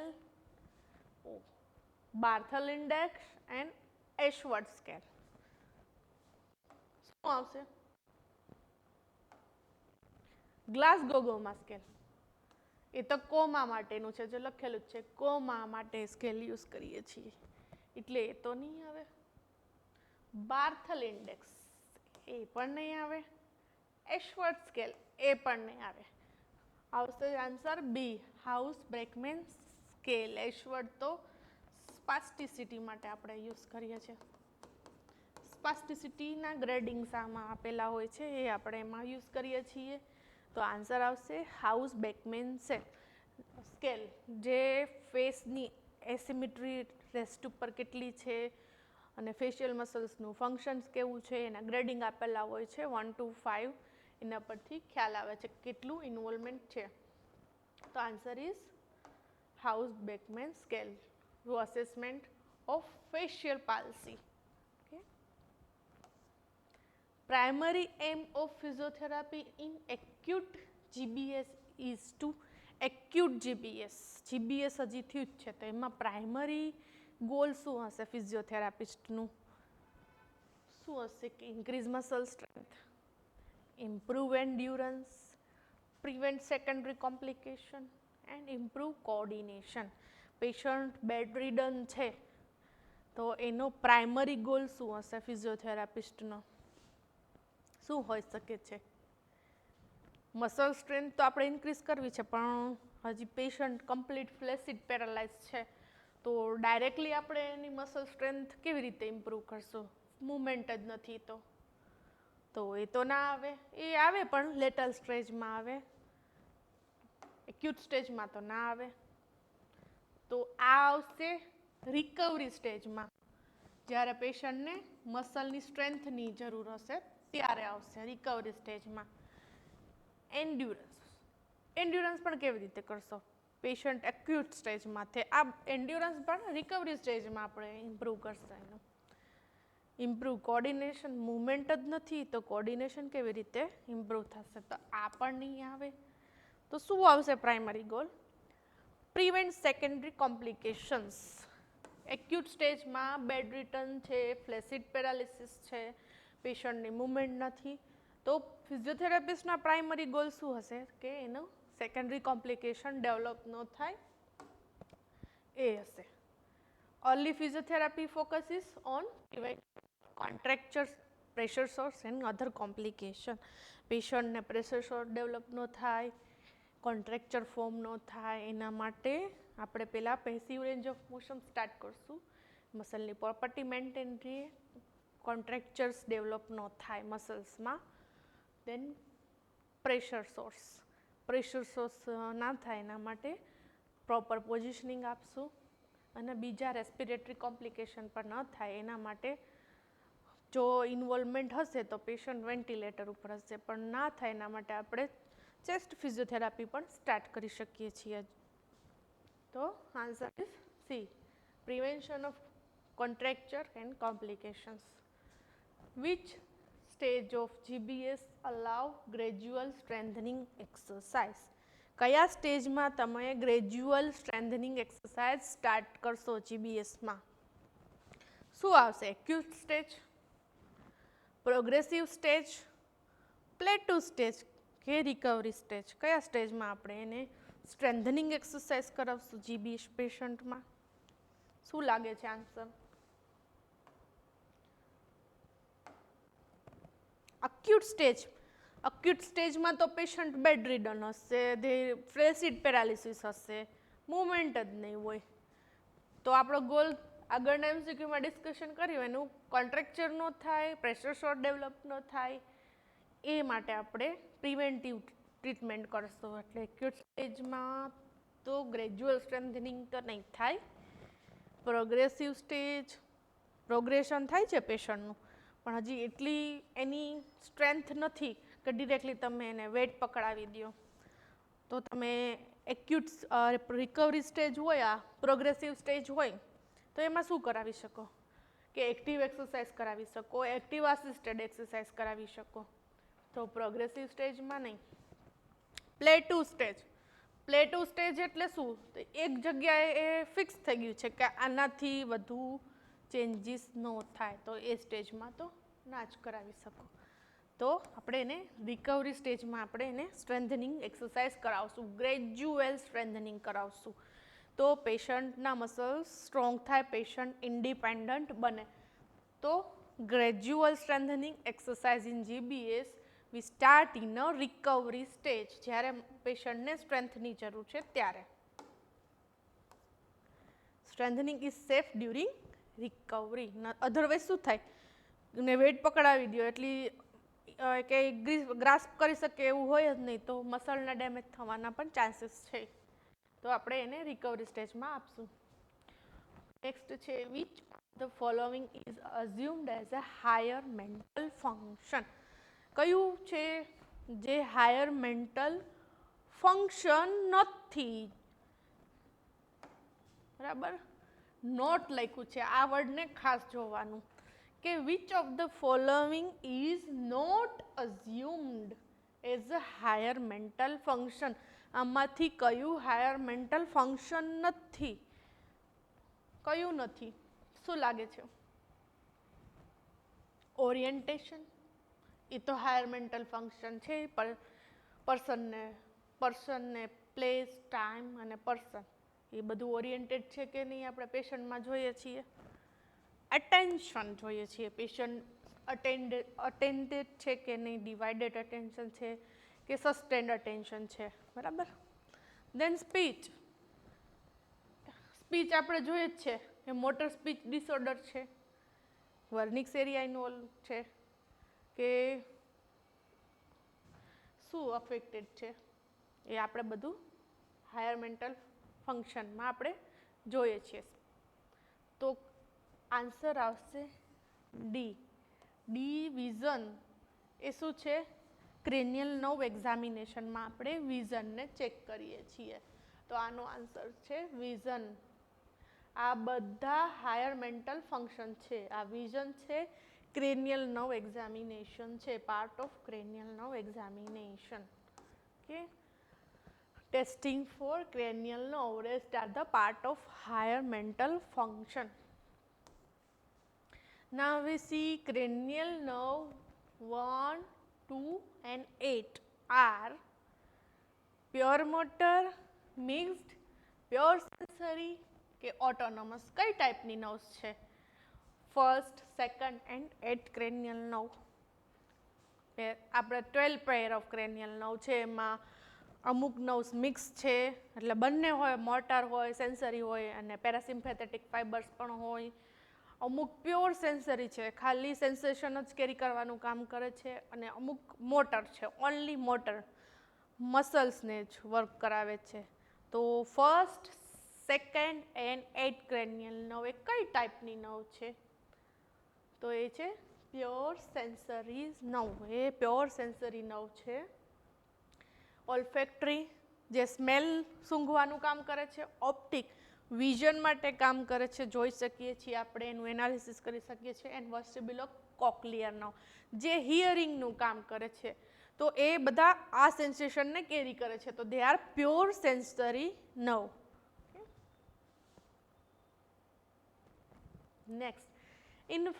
S1: Barthel index and Ashworth scale. શું આવશે? ગ્લાસગો ગોમા સ્કેલ. એ તો કોમા માટેનું છે, જે લખેલું જ છે કોમા માટે સ્કેલ યુઝ કરીએ છીએ, એટલે એ તો નહીં આવે. બાર્થલ ઇન્ડેક્સ એ પણ નહીં આવે. એશવર્ડ સ્કેલ એ પણ નહીં આવે. આવશે આન્સર બી, હાઉસ બ્રેકમેન સ્કેલ. એશવર્ડ તો સ્પાસ્ટિસિટી માટે આપણે યુઝ કરીએ છીએ. સ્પાસ્ટિસિટીના ગ્રેડિંગ્સ આમાં આપેલા હોય છે, એ આપણે એમાં યુઝ કરીએ છીએ. તો આન્સર આવશે હાઉસ બેકમેન સ્કેલ, જે ફેસની એસિમેટ્રી રેસ્ટ ઉપર કેટલી છે અને ફેશિયલ મસલ્સનું ફંક્શન્સ કેવું છે એના ગ્રેડિંગ આપેલા હોય છે 1 to 5. એના પરથી ખ્યાલ આવે છે કેટલું ઇન્વોલ્વમેન્ટ છે. તો answer is House Brackmann scale, assessment of facial palsy. Primary aim of physiotherapy in acute GBS is to acute GBS. GBS હજી થયું જ છે, તો એમાં પ્રાઇમરી ગોલ શું હશે ફિઝિયોથેરાપિસ્ટનું? શું હશે? કે increase muscle strength, improve endurance, prevent secondary complication and improve coordination. Patient bed ridden છે, તો એનો પ્રાઇમરી ગોલ શું હશે ફિઝિયોથેરાપિસ્ટનો? શું હોઈ શકે છે? મસલ સ્ટ્રેન્થ તો આપણે ઇન્ક્રીઝ કરવી છે, પણ હજી પેશન્ટ કમ્પ્લીટ ફ્લેસિડ પેરાલાઇઝ છે, તો ડાયરેક્ટલી આપણે એની મસલ સ્ટ્રેન્થ કેવી રીતે ઇમ્પ્રૂવ કરશું? મુવમેન્ટ જ નથી તો એ તો ના આવે. એ આવે પણ લેટલ સ્ટેજમાં આવે, એક્યુટ સ્ટેજમાં તો ના આવે. તો આ આવશે રિકવરી સ્ટેજમાં, જ્યારે પેશન્ટને મસલની સ્ટ્રેન્થની જરૂર હશે ત્યારે આવશે રિકવરી સ્ટેજમાં. એન્ડ્યુરન્સ પણ કેવી રીતે કરશો? પેશન્ટ એક્યુટ સ્ટેજમાં છે, આ એન્ડ્યુરન્સ પણ રિકવરી સ્ટેજમાં આપણે ઇમ્પ્રૂવ કરશે. એનું ઇમ્પ્રૂવ કોઓર્ડિનેશન, મુવમેન્ટ જ નથી તો કોઓર્ડિનેશન કેવી રીતે ઇમ્પ્રૂવ થશે? તો આ પણ નહીં આવે. તો શું આવશે primary goal? Prevent secondary complications. Acute સ્ટેજમાં બેડ રિટર્ન છે, ફ્લેસિડ પેરાલિસિસ છે, પેશન્ટની મુવમેન્ટ નથી, તો ફિઝિયોથેરાપિસ્ટના પ્રાઇમરી ગોલ શું હશે? કે એનું સેકન્ડરી કોમ્પ્લિકેશન ડેવલપ ન થાય એ હશે. Early physiotherapy focuses on contractures, pressure sores and other complication. પેશન્ટને પ્રેશર સોર્સ ડેવલપ ન થાય, કોન્ટ્રેક્ચર ફોર્મ ન થાય, એના માટે આપણે પહેલાં passive range of motion start કરશું. મસલની પ્રોપર્ટી મેન્ટેન રહે, કોન્ટ્રેક્ચર્સ ડેવલપ ન થાય મસલ્સમાં. દેન પ્રેશર સોર્સ ના થાય એના માટે પ્રોપર પોઝિશનિંગ આપશું. અને બીજા રેસ્પિરેટરી કોમ્પ્લિકેશન પણ ન થાય એના માટે જો ઇન્વોલ્વમેન્ટ હશે તો પેશન્ટ વેન્ટિલેટર ઉપર હશે, પણ ના થાય એના માટે આપણે ચેસ્ટ ફિઝિયોથેરાપી પણ સ્ટાર્ટ કરી શકીએ છીએ. તો answer is C, prevention of contracture and complications. Which stage of GBS allow gradual strengthening exercise? કયા સ્ટેજમાં તમે ગ્રેજ્યુઅલ સ્ટ્રેન્થનિંગ એક્સરસાઇઝ સ્ટાર્ટ કરશો જીબીએસમાં? શું આવશે? Acute stage, progressive stage, plateau stage કે રિકવરી સ્ટેજ? કયા સ્ટેજમાં આપણે એને સ્ટ્રેન્થનિંગ એક્સરસાઇઝ કરાવશું જીબીએસ પેશન્ટમાં? શું લાગે છે આન્સર? અક્યુટ સ્ટેજ. અક્યુટ સ્ટેજમાં તો પેશન્ટ બેડ રિડન હશે, ફ્લેસિડ પેરાલિસિસ હશે, મૂવમેન્ટ જ નહીં હોય. તો આપણો ગોલ આગળના એમસીક્યુમાં ડિસ્કશન કર્યું એનું કોન્ટ્રેક્ચર ન થાય, પ્રેશર શોર્ટ ડેવલપ ન થાય, એ માટે આપણે પ્રિવેન્ટિવ ટ્રીટમેન્ટ કરશું. એટલે એક્યુટ સ્ટેજમાં તો ગ્રેજ્યુઅલ સ્ટ્રેન્થનિંગ તો નહીં થાય. પ્રોગ્રેસિવ સ્ટેજ, પ્રોગ્રેશન થાય છે પેશન્ટનું, પણ હજી એટલી એની સ્ટ્રેન્થ નથી કે ડિરેક્ટલી તમે એને વેટ પકડાવી દો. તો તમે એક્યુટ રિકવરી સ્ટેજ હોય, આ પ્રોગ્રેસિવ સ્ટેજ હોય, તો એમાં શું કરાવી શકો? કે એક્ટિવ એક્સરસાઇઝ કરાવી શકો, એક્ટિવ આસિસ્ટેડ એક્સરસાઇઝ કરાવી શકો. તો પ્રોગ્રેસિવ સ્ટેજમાં નહીં. પ્લેટુ સ્ટેજ. પ્લેટુ સ્ટેજ એટલે શું? તો એક જગ્યાએ એ ફિક્સ થઈ ગયું છે કે આનાથી વધુ ચેન્જીસ ન થાય, તો એ સ્ટેજમાં તો ના જ કરાવી શકો. તો આપણે એને રિકવરી સ્ટેજમાં આપણે એને સ્ટ્રેન્થનિંગ એક્સરસાઇઝ કરાવશું, ગ્રેજ્યુઅલ સ્ટ્રેન્થનિંગ કરાવશું. તો પેશન્ટના મસલ્સ સ્ટ્રોંગ થાય, પેશન્ટ ઇન્ડિપેન્ડન્ટ બને. તો gradual strengthening exercise in GBS we start in a recovery stage, જ્યારે પેશન્ટને સ્ટ્રેન્થની જરૂર છે ત્યારે. Strengthening is safe during recovery. Otherwise શું થાય? ને વેટ પકડાવી દો એટલી કે ગ્રાસ્પ કરી શકે એવું હોય જ નહીં, તો મસલના ડેમેજ થવાના પણ ચાન્સીસ છે. તો આપણે એને રિકવરી સ્ટેજમાં આપશું. નેક્સ્ટ છે, which the following is assumed as a higher mental function? કયું છે જે હાયર મેન્ટલ ફંક્શન નથી? બરાબર, નોટ લખ્યું છે, આ વર્ડને ખાસ જોવાનું કે which of the following is not assumed as a higher mental function? આમાંથી કયું હાયર મેન્ટલ ફંક્શન નથી? કયું નથી? શું લાગે છે? ઓરિએન્ટેશન, એ તો હાયર મેન્ટલ ફંક્શન છે. પર્સનને પ્લેસ, ટાઈમ અને પર્સન, એ બધું ઓરિએન્ટેડ છે કે નહીં આપણે પેશન્ટમાં જોઈએ છીએ. અટેન્શન જોઈએ છીએ, પેશન્ટ અટેન્ડેડ છે કે નહીં, ડિવાઇડેડ અટેન્શન છે કે સસ્ટેન્ડ અટેન્શન છે. બરાબર. દેન સ્પીચ. સ્પીચ આપણે જોઈએ જ છે એ મોટર સ્પીચ ડિસઓર્ડર છે, વર્નિક્સ એરિયા ઇન્વોલ્વ છે કે શું અફેક્ટેડ છે, એ આપણે બધું હાયર મેન્ટલ ફંક્શનમાં આપણે જોઈએ છીએ. તો આન્સર આવશે ડી. D vision. એ શું છે? ક્રેનિયલ નર્વ એક્ઝામિનેશનમાં આપણે વિઝનને ચેક કરીએ છીએ. તો આનો આન્સર છે વિઝન. આ બધા હાયર મેન્ટલ ફંક્શન છે. આ વિઝન છે, ક્રેનિયલ નર્વ એક્ઝામિનેશન છે, part of cranial nerve examination. Okay, testing for cranial nerve rest are the part of higher mental function. Now we see cranial nerve 1, 2 and 8 are pure motor, mixed, pure sensory કે autonomous? કઈ ટાઈપની nerves છે? First, second and 8 cranial nerve. આપણે 12 pair of cranial nerve છે, એમાં અમુક nerves mix છે, એટલે બંને હોય, મોટર હોય, સેન્સરી હોય અને પેરાસિમ્પેથેટિક ફાઇબર્સ પણ હોય. અમુક પ્યોર સેન્સરી છે, ખાલી સેન્સેશન જ કેરી કરવાનું કામ કરે છે, અને અમુક મોટર છે, ઓનલી મોટર, મસલ્સને જ વર્ક કરાવે છે. તો ફર્સ્ટ, સેકન્ડ એન્ડ 8 ક્રેનિયલ નર્વ એ કઈ ટાઈપની નર્વ છે? તો એ છે પ્યોર સેન્સરી નર્વ, એ પ્યોર સેન્સરી નર્વ છે. ઓલ્ફેક્ટરી જે સ્મેલ સૂંઘવાનું કામ કરે છે. ઓપ્ટિક વિઝન માટે કામ કરે છે, જોઈ શકીએ છીએ આપણે, એનું એનાલિસિસ કરી શકીએ છીએ. એન્ડ વર્સ્ટિબ્યુલો કોક્લિયર નર્વ જે હિયરિંગનું કામ કરે છે. તો એ બધા આ સેન્સેશનને કેરી કરે છે. તો they are pure sensory nerve. Next, in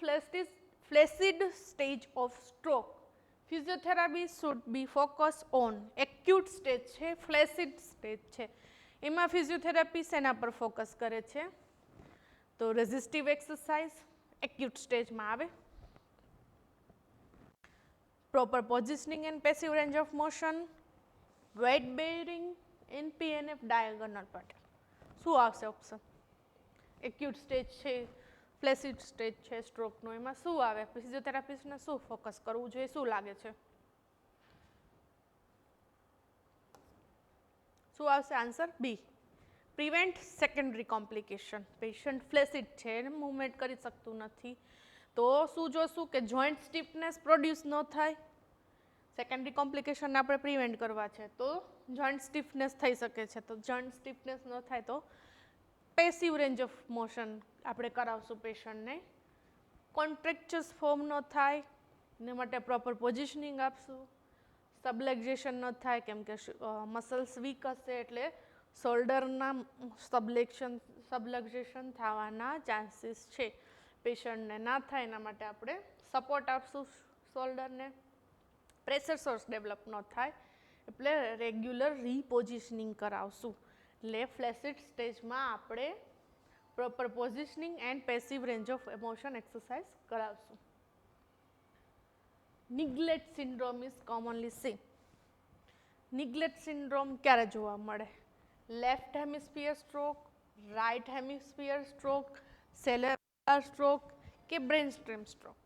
S1: flaccid stage of stroke, physiotherapy should be focused on acute stage છે, flaccid stage છે. એમાં ફિઝિયોથેરાપી શેના પર ફોકસ કરે છે? તો રેઝિસ્ટિવ એક્સરસાઇઝ એક્યુટ સ્ટેજમાં આવે. Proper positioning and passive range of motion, weight bearing and PNF diagonal pattern. શું આવશે ઓપ્શન? એક્યુટ સ્ટેજ છે, ફ્લેસિડ સ્ટેજ છે સ્ટ્રોકનો, એમાં શું આવે? ફિઝિયોથેરાપિસ્ટને શું ફોકસ કરવું જોઈએ, શું લાગે છે? શું આવશે આન્સર? બી, પ્રિવેન્ટ સેકન્ડરી કોમ્પ્લિકેશન. પેશન્ટ ફ્લેસિડ છે, મૂવમેન્ટ કરી શકતું નથી, તો શું જોશું કે જોઈન્ટ સ્ટીફનેસ પ્રોડ્યુસ ન થાય. સેકન્ડરી કોમ્પ્લિકેશન આપણે પ્રિવેન્ટ કરવા છે, તો જોઈન્ટ સ્ટીફનેસ થઈ શકે છે. તો જોઈન્ટ સ્ટીફનેસ ન થાય તો પેસિવ રેન્જ ઓફ મોશન આપણે કરાવશું પેશન્ટને. કોન્ટ્રેક્ચર્સ ફોર્મ ન થાય એના માટે પ્રોપર પોઝિશનિંગ આપશું. સબલેક્ઝેશન ન થાય કેમ કે મસલ્સ વીક હશે એટલે શોલ્ડરના સબલેક્ઝેશન થવાના ચાન્સીસ છે. પેશન્ટને ના થાય એના માટે આપણે સપોર્ટ આપશું શોલ્ડરને. પ્રેશર સોર્સ ડેવલપ ન થાય એટલે રેગ્યુલર રીપોઝિશનિંગ કરાવશું. એટલે ફ્લેસિડ સ્ટેજમાં આપણે proper positioning and passive range of motion exercise કરાવશું. Neglect syndrome is commonly seen. Neglect syndrome ક્યારે જોવા મળે? Left hemisphere stroke, right hemisphere stroke, cerebral stroke કે બ્રેન સ્ટ્રીમ સ્ટ્રોક?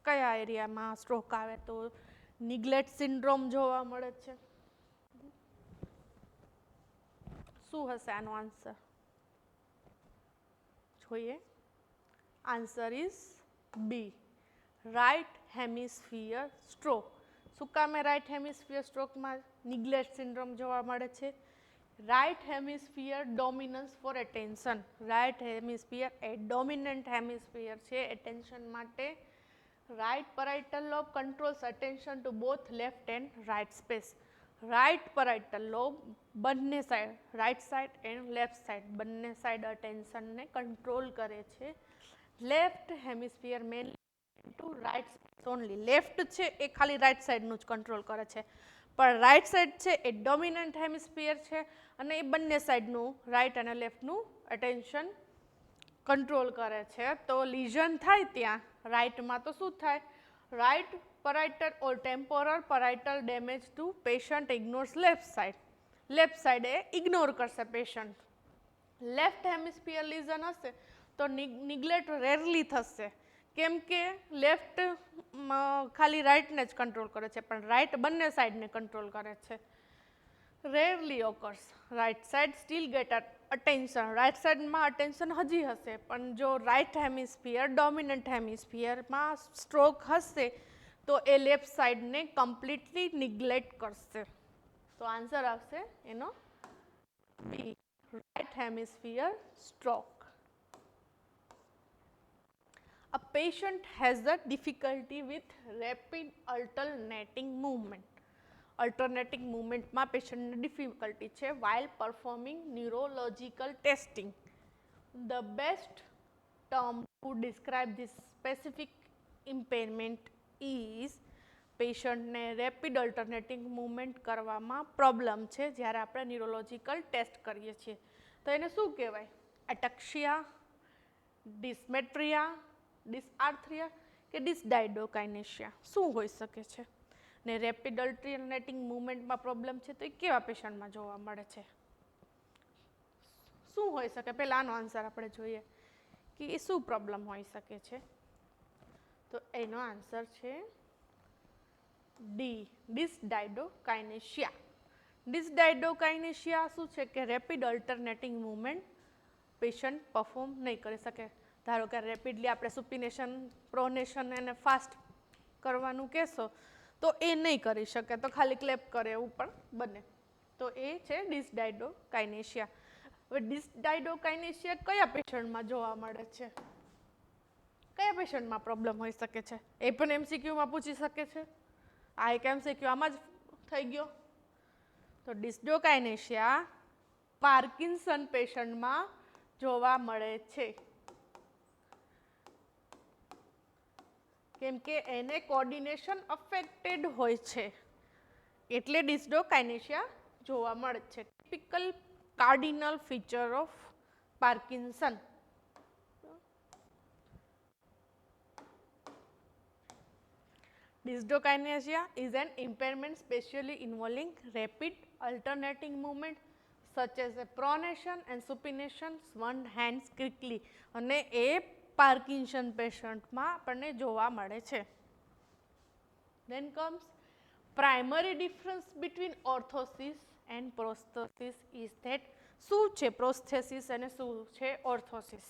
S1: કયા એરિયામાં સ્ટ્રોક આવે તો નિગ્લેક્ટ સિન્ડ્રોમ જોવા મળે છે? શું હશે આનો આન્સર? જોઈએ, answer is B, right hemisphere stroke. શું કામે રાઇટ હેમિસ્ફિયર સ્ટ્રોકમાં નિગ્લેક્ટ સિન્ડ્રોમ જોવા મળે છે? Right hemisphere dominance for attention. Right hemisphere એ ડોમિનન્ટ હેમિસ્ફિયર છે એટેન્શન માટે. Right parietal lobe controls attention to both left and right space. Right parietal lobe બંને side, right side and left side બંને side અટેન્શનને control કરે છે. Left hemisphere mainly to right only. Left છે એ ખાલી રાઇટ સાઈડનું જ કંટ્રોલ કરે છે, પણ રાઇટ સાઈડ છે એ ડોમિનન્ટ હેમિસ્ફિયર છે અને એ બંને સાઈડનું રાઇટ અને લેફ્ટનું અટેન્શન કંટ્રોલ કરે છે. તો લીઝન થાય ત્યાં રાઇટમાં તો શું થાય? Right parietal or temporal parietal damage to patient ignores left side. Left side એ ઇગ્નોર કરશે પેશન્ટ. લેફ્ટ હેમિસ્ફિયર લીઝન હશે તો નિગ્લેક્ટ રેરલી થશે, કેમ કે લેફ્ટ ખાલી રાઇટને જ કંટ્રોલ કરે છે પણ રાઇટ બંને સાઈડને કંટ્રોલ કરે છે. Rarely occurs. Right side still get attention. Right સાઈડમાં અટેન્શન હજી હશે, પણ જો રાઇટ હેમિસ્ફિયર ડોમિનન્ટ હેમિસ્ફિયરમાં સ્ટ્રોક હશે તો એ લેફ્ટ સાઈડને કમ્પ્લીટલી નિગ્લેક્ટ કરશે. તો આન્સર આવશે એનો B, right hemisphere stroke. A patient has a difficulty with rapid alternating movement. Alternating movementમાં પેશન્ટને ડિફિકલ્ટી છે while performing neurological testing. The best term to describe this specific impairment is, પેશન્ટને rapid alternating movement કરવામાં problem છે જ્યારે આપણે neurological test કરીએ છીએ તો એને શું કહેવાય? એટેક્સિયા, ડિસ્મેટ્રિયા, ડિસઆર્થ્રિયા કે ડિસડાયડોકાઇનેશિયા શું હોઈ શકે છે? ને રેપિડ અલ્ટરનેટિંગ મૂવમેન્ટમાં પ્રોબ્લેમ છે તો એ કેવા પેશન્ટમાં જોવા મળે છે? શું હોઈ શકે? પહેલાં આનો આન્સર આપણે જોઈએ કે એ શું પ્રોબ્લેમ હોઈ શકે છે. તો એનો આન્સર છે ડી, ડિસડાયડોકાઇનેશિયા. ડિસડાયડોકાઇનેશિયા શું છે કે rapid alternating movement patient perform નહીં કરી શકે. ધારો કે રેપિડલી આપણે સુપિનેશન પ્રોનેશન એને ફાસ્ટ કરવાનું કહેશો તો એ નહીં કરી શકે, તો ખાલી ક્લેપ કરે એવું પણ બને. તો એ છે ડિસડાયડોકાઇનેશિયા. હવે ડિસડાયડોકાઇનેશિયા કયા પેશન્ટમાં જોવા મળે છે? કયા પેશન્ટમાં પ્રોબ્લેમ હોઈ શકે છે? એ પણ એમસીક્યુમાં પૂછી શકે છે. આ એક એમસીક્યુ આમાં જ થઈ ગયો. તો ડિસડાયડોકાઇનેશિયા પાર્કિન્સન પેશન્ટમાં જોવા મળે છે, કેમ કે એને કોર્ડિનેશન અફેક્ટેડ હોય છે એટલે ડિસડાયડોકાઇનેશિયા જોવા મળે છે. Typical cardinal feature of Parkinson. Dysdokinesia is an impairment specially involving rapid alternating movement such as a pronation and supination one hands quickly. અને એ પાર્કિન્સન પેશન્ટમાં આપણને જોવા મળે છે. Then comes primary difference between orthosis and prosthesis is that શું છે પ્રોસ્થેસિસ અને શું છે ઓર્થોસિસ?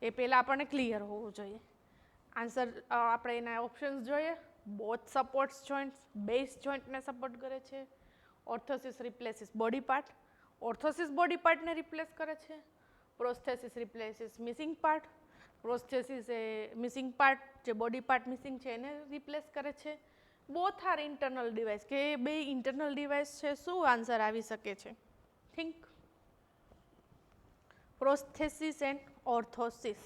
S1: એ પહેલાં આપણને ક્લિયર હોવું જોઈએ. આન્સર આપણે એના ઓપ્શન્સ જોઈએ. બોથ સપોર્ટ્સ જોઇન્ટ્સ, બેઝ જોઇન્ટને સપોર્ટ કરે છે. Orthosis replaces body part, orthosis body પાર્ટને રિપ્લેસ કરે છે. Prosthesis replaces missing part, prosthesis એ મિસિંગ પાર્ટ જે બોડી પાર્ટ મિસિંગ છે એને રિપ્લેસ કરે છે. બોથ આર ઇન્ટરનલ ડિવાઇસ, કે બે ઇન્ટરનલ ડિવાઇસ છે. શું આન્સર આવી શકે છે? થિંક. પ્રોસ્થેસિસ એન્ડ ઓર્થોસિસ,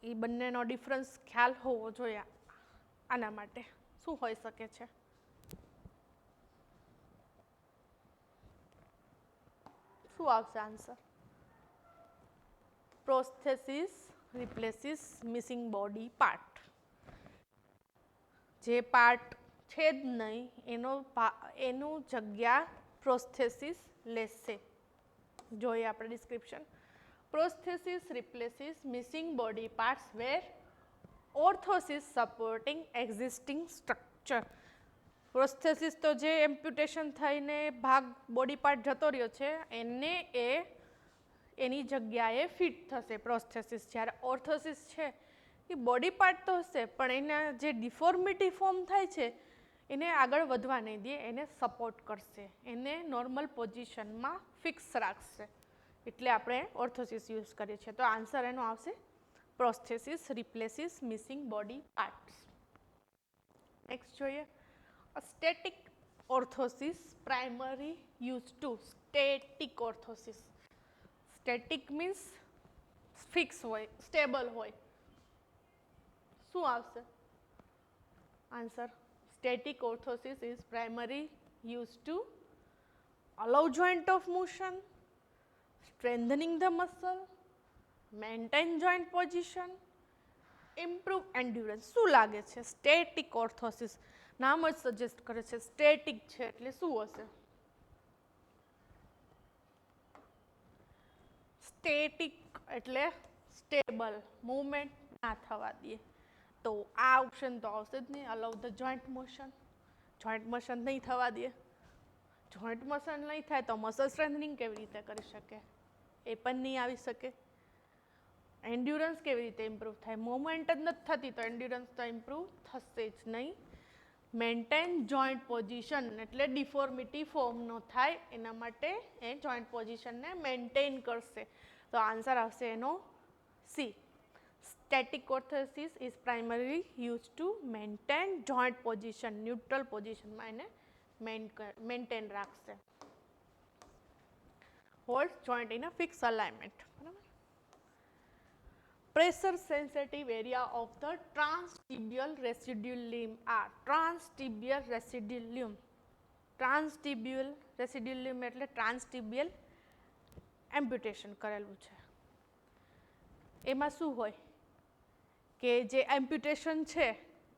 S1: એ બંનેનો ડિફરન્સ ખ્યાલ હોવો જોઈએ. આના માટે શું હોઈ શકે છે? શું આવશે answer? Prosthesis replaces missing body part. જે પાર્ટ છે જ નહીં એનું જગ્યા પ્રોસ્થેસિસ લેશે. જોઈએ આપણે description. Prosthesis replaces missing body parts where orthosis supporting existing structure. Prosthesis તો જે એમ્પ્યુટેશન થઈને ભાગ બોડી પાર્ટ જતો રહ્યો છે એને એની જગ્યાએ ફિટ થશે પ્રોસ્થેસિસ. જ્યારે ઓર્થોસિસ છે એ બોડી પાર્ટ તો હશે પણ એના જે ડિફોર્મિટી ફોર્મ થાય છે એને આગળ વધવા નહીં દે, એને સપોર્ટ કરશે, એને નોર્મલ પોઝિશનમાં ફિક્સ રાખશે. એટલે આપણે ઓર્થોસિસ યુઝ કરીએ છીએ. તો આન્સર એનો આવશે prosthesis replaces missing body parts. Next જોઈએ. Static orthosis primary use to. Static orthosis. Static means fix હોય, સ્ટેબલ હોય. શું આવશે answer? Static orthosis is primary use to allow joint of motion, strengthening the muscle, maintain joint position, improve endurance. શું લાગે છે? Static ઓર્થોસિસ નામ જ suggest કરે છે સ્ટેટિક છે એટલે શું હશે? સ્ટેટિક એટલે સ્ટેબલ, મૂવમેન્ટ ના થવા દે. તો આ ઓપ્શન તો આવશે જ નહીં. Allow the joint motion, joint motion નહીં થવા દે. જોઈન્ટ મોશન નહીં થાય તો મસલ સ્ટ્રેન્થનિંગ કેવી રીતે કરી શકે? એ પણ નહીં આવી શકે. એન્ડ્યુરન્સ કેવી રીતે ઇમ્પ્રૂવ થાય? મૂવમેન્ટ જ નથી થતી તો એન્ડ્યુરન્સ તો ઇમ્પ્રૂવ થશે જ નહીં. મેન્ટેન જોઈન્ટ પોઝિશન એટલે ડિફોર્મિટી ફોર્મ ન થાય એના માટે એ જોઈન્ટ પોઝિશનને મેન્ટેન કરશે. તો આન્સર આવશે એનો C. Static orthosis is primary use to maintain joint position, neutral પોઝિશનમાં એને મેન્ટેન રાખશે. Hold joint in a fix alignment. Pressure sensitive area of the transtibial residual limb are transtibial residual limb. Transtibial residual limb એટલે transtibial amputation કરેલું છે. એમાં શું હોય કે જે એમ્પ્યુટેશન છે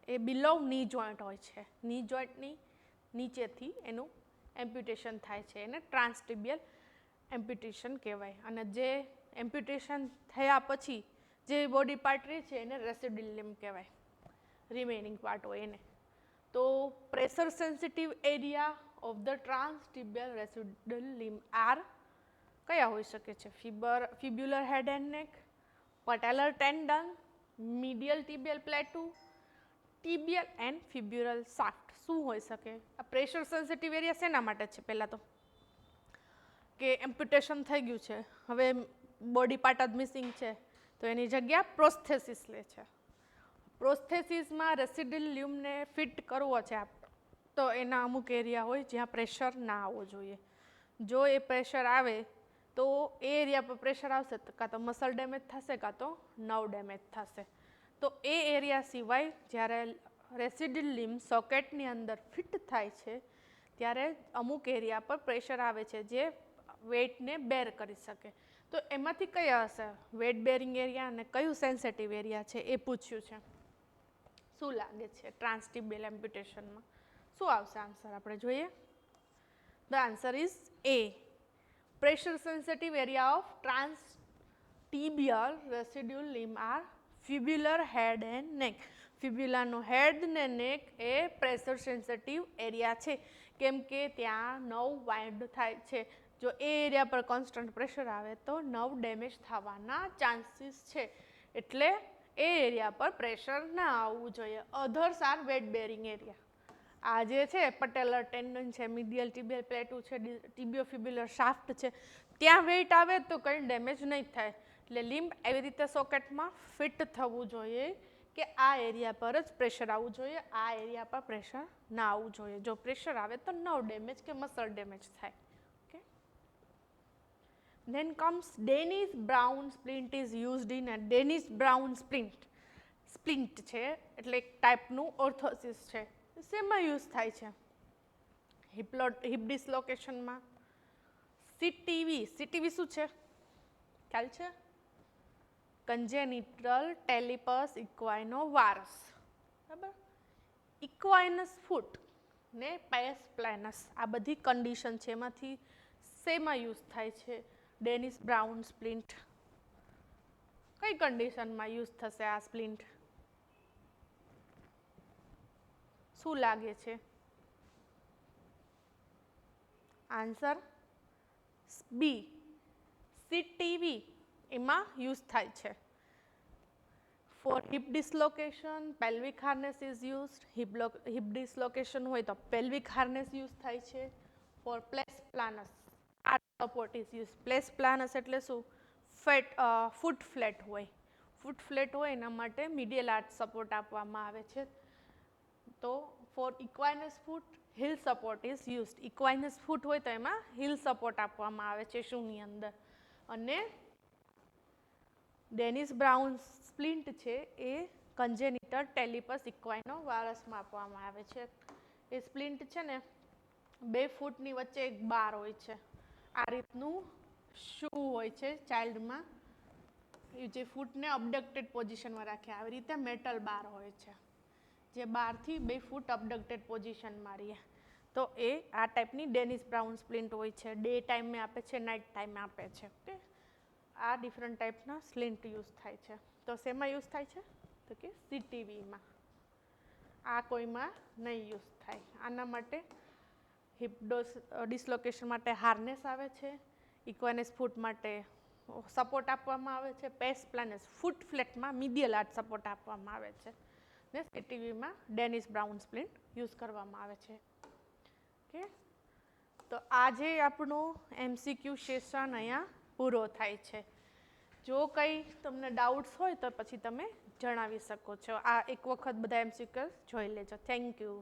S1: એ બિલો ની જોઈન્ટ હોય છે. ની જોઈન્ટની નીચેથી એનું એમ્પ્યુટેશન થાય છે, એને ટ્રાન્સટિબિયલ એમ્પ્યુટેશન કહેવાય. અને જે એમ્પ્યુટેશન થયા પછી જે બોડી પાર્ટ રહે છે એને રેસિડ્યુઅલ લિમ્બ કહેવાય, રિમેનિંગ પાર્ટ હોય એને. તો pressure sensitive area of the transtibial residual limb are કયા હોઈ શકે છે? ફિબ્યુલર હેડ એન્ડ નેક, પટેલર ટેન્ડન, મીડિયલ ટિબિયલ પ્લેટુ, ટિબિયલ એન્ડ ફિબ્યુરલ શાફ્ટ. શું હોઈ શકે? આ પ્રેશર સેન્સિટિવ એરિયા શેના માટે છે? પહેલાં તો કે એમ્પ્યુટેશન થઈ ગયું છે, હવે બોડી પાર્ટ જ મિસિંગ છે, તો એની જગ્યા પ્રોસ્થેસિસ લે છે. પ્રોસ્થેસિસમાં રેસિડ્યુઅલ લ્યુમને ફિટ કરવો છે તો એના અમુક એરિયા હોય જ્યાં પ્રેશર ના આવવો જોઈએ. જો એ પ્રેશર આવે તો એ એરિયા પર પ્રેશર આવશે તો કાં તો મસલ ડેમેજ થશે કાં તો નર્વ ડેમેજ થશે. તો એ એરિયા સિવાય જ્યારે રેસિડ્યુઅલ લિમ્બ સોકેટની અંદર ફિટ થાય છે ત્યારે અમુક એરિયા પર પ્રેશર આવે છે જે વેઇટને બેર કરી શકે. તો એમાંથી કયા હશે વેઇટ બેરિંગ એરિયા અને કયું સેન્સિટિવ એરિયા છે એ પૂછ્યું છે. શું લાગે છે ટ્રાન્સટિબિયલ એમ્પ્યુટેશનમાં શું આવશે આન્સર? આપણે જોઈએ. The answer is A. Pressure sensitive area of transtibial residual limb are fibular head and neck. ફિબ્યુલાનો હેડ ને નેક એ પ્રેશર સેન્સિટિવ એરિયા છે કેમ કે ત્યાં નર્વ વાઇન્ડ થાય છે. જો એ એરિયા પર કોન્સ્ટન્ટ પ્રેશર આવે તો નર્વ ડેમેજ થવાના ચાન્સીસ છે, એટલે એ એરિયા પર પ્રેશર ના આવવું જોઈએ. Others are weight bearing area. આ જે છે પટેલર ટેન્ડન છે, મીડિયલ ટિબિયલ પ્લેટુ છે, ટિબિયોફિબ્યુલર શાફ્ટ છે, ત્યાં વેઇટ આવે તો કંઈ ડેમેજ નહીં થાય. એટલે લિમ્બ એવી રીતે સોકેટમાં ફિટ થવું જોઈએ કે આ એરિયા પર જ પ્રેશર આવવું જોઈએ, આ એરિયા પર પ્રેશર ના આવવું જોઈએ. જો પ્રેશર આવે તો નર્વ ડેમેજ કે મસલ ડેમેજ થાય. Then comes Dennis Brown splint is used in a Dennis Brown splint. સ્પ્લિન્ટ છે એટલે એક ટાઈપનું ઓર્થોસિસ છે. શેમાં યુઝ થાય છે? હિપ ડિસ્લોકેશનમાં. સીટીવી. સીટીવી શું છે ખ્યાલ છે? કન્જેનિટલ ટેલિપસ ઇક્વાઇનો વારસ. બરાબર. ઇક્વાઇનસ ફૂટ ને પેસ પ્લેનસ આ બધી કન્ડિશન છે, એમાંથી શેમાં યુઝ થાય છે ડેનિસ બ્રાઉન સ્પ્લિન્ટ? કઈ કન્ડિશનમાં યુઝ થશે આ સ્પ્લિન્ટ? શું લાગે છે આન્સર? બી. સીટીવી એમાં યુઝ થાય છે. For hip dislocation pelvic harness is used. Hip dislocation હોય તો પેલ્વિક હાર્નેસ યુઝ થાય છે. For pes planus support is use. Pes planus એટલે શું? ફૂટ ફ્લેટ હોય. ફૂટ ફ્લેટ હોય એના માટે મીડિયલ આર્ચ સપોર્ટ આપવામાં આવે છે. તો for equinus foot heel support is used. Equinus foot હોય તો એમાં હિલ સપોર્ટ આપવામાં આવે છે શૂની અંદર. અને ડેનિસ બ્રાઉન સ્પ્લિન્ટ છે એ કન્જેનિટલ ટેલિપસ ઇક્વાઇનો વારસમાં આપવામાં આવે છે. એ સ્પ્લિન્ટ છે ને 2 ફૂટની વચ્ચે એક બાર હોય છે. આ રીતનું શૂ હોય છે ચાઇલ્ડમાં, એ જે ફૂટને અબડક્ટેડ પોઝિશનમાં રાખે આવી રીતે મેટલ બાર હોય છે જે 12 થી 2 ફૂટ અબડક્ટેડ પોઝિશનમાં રહે. તો એ આ ટાઈપની ડેનિસ બ્રાઉન સ્પ્લિન્ટ હોય છે. ડે ટાઈમે આપે છે, નાઇટ ટાઈમે આપે છે. ઓકે, આ ડિફરન્ટ ટાઈપના સ્પ્લિન્ટ યુઝ થાય છે. તો શેમાં યુઝ થાય છે? તો કે સીટીવીમાં. આ કોઈમાં નહીં યુઝ થાય. આના માટે હિપ ડિસ્લોકેશન માટે હાર્નેસ આવે છે, ઇક્વાઇનસ ફૂટ માટે સપોર્ટ આપવામાં આવે છે, પેસ પ્લાનસ ફૂટ ફ્લેટમાં મીડિયલ આર્ચ સપોર્ટ આપવામાં આવે છે, ને સીટીવીમાં ડેનિસ બ્રાઉન સ્પ્લિન્ટ યુઝ કરવામાં આવે છે. ઓકે, તો આજે આપણો MCQ સેશન અહીંયા પૂરો થાય છે. જો કંઈ તમને ડાઉટ્સ હોય તો પછી તમે જણાવી શકો છો. આ એક વખત બધા MCQ જોઈ લેજો. Thank you.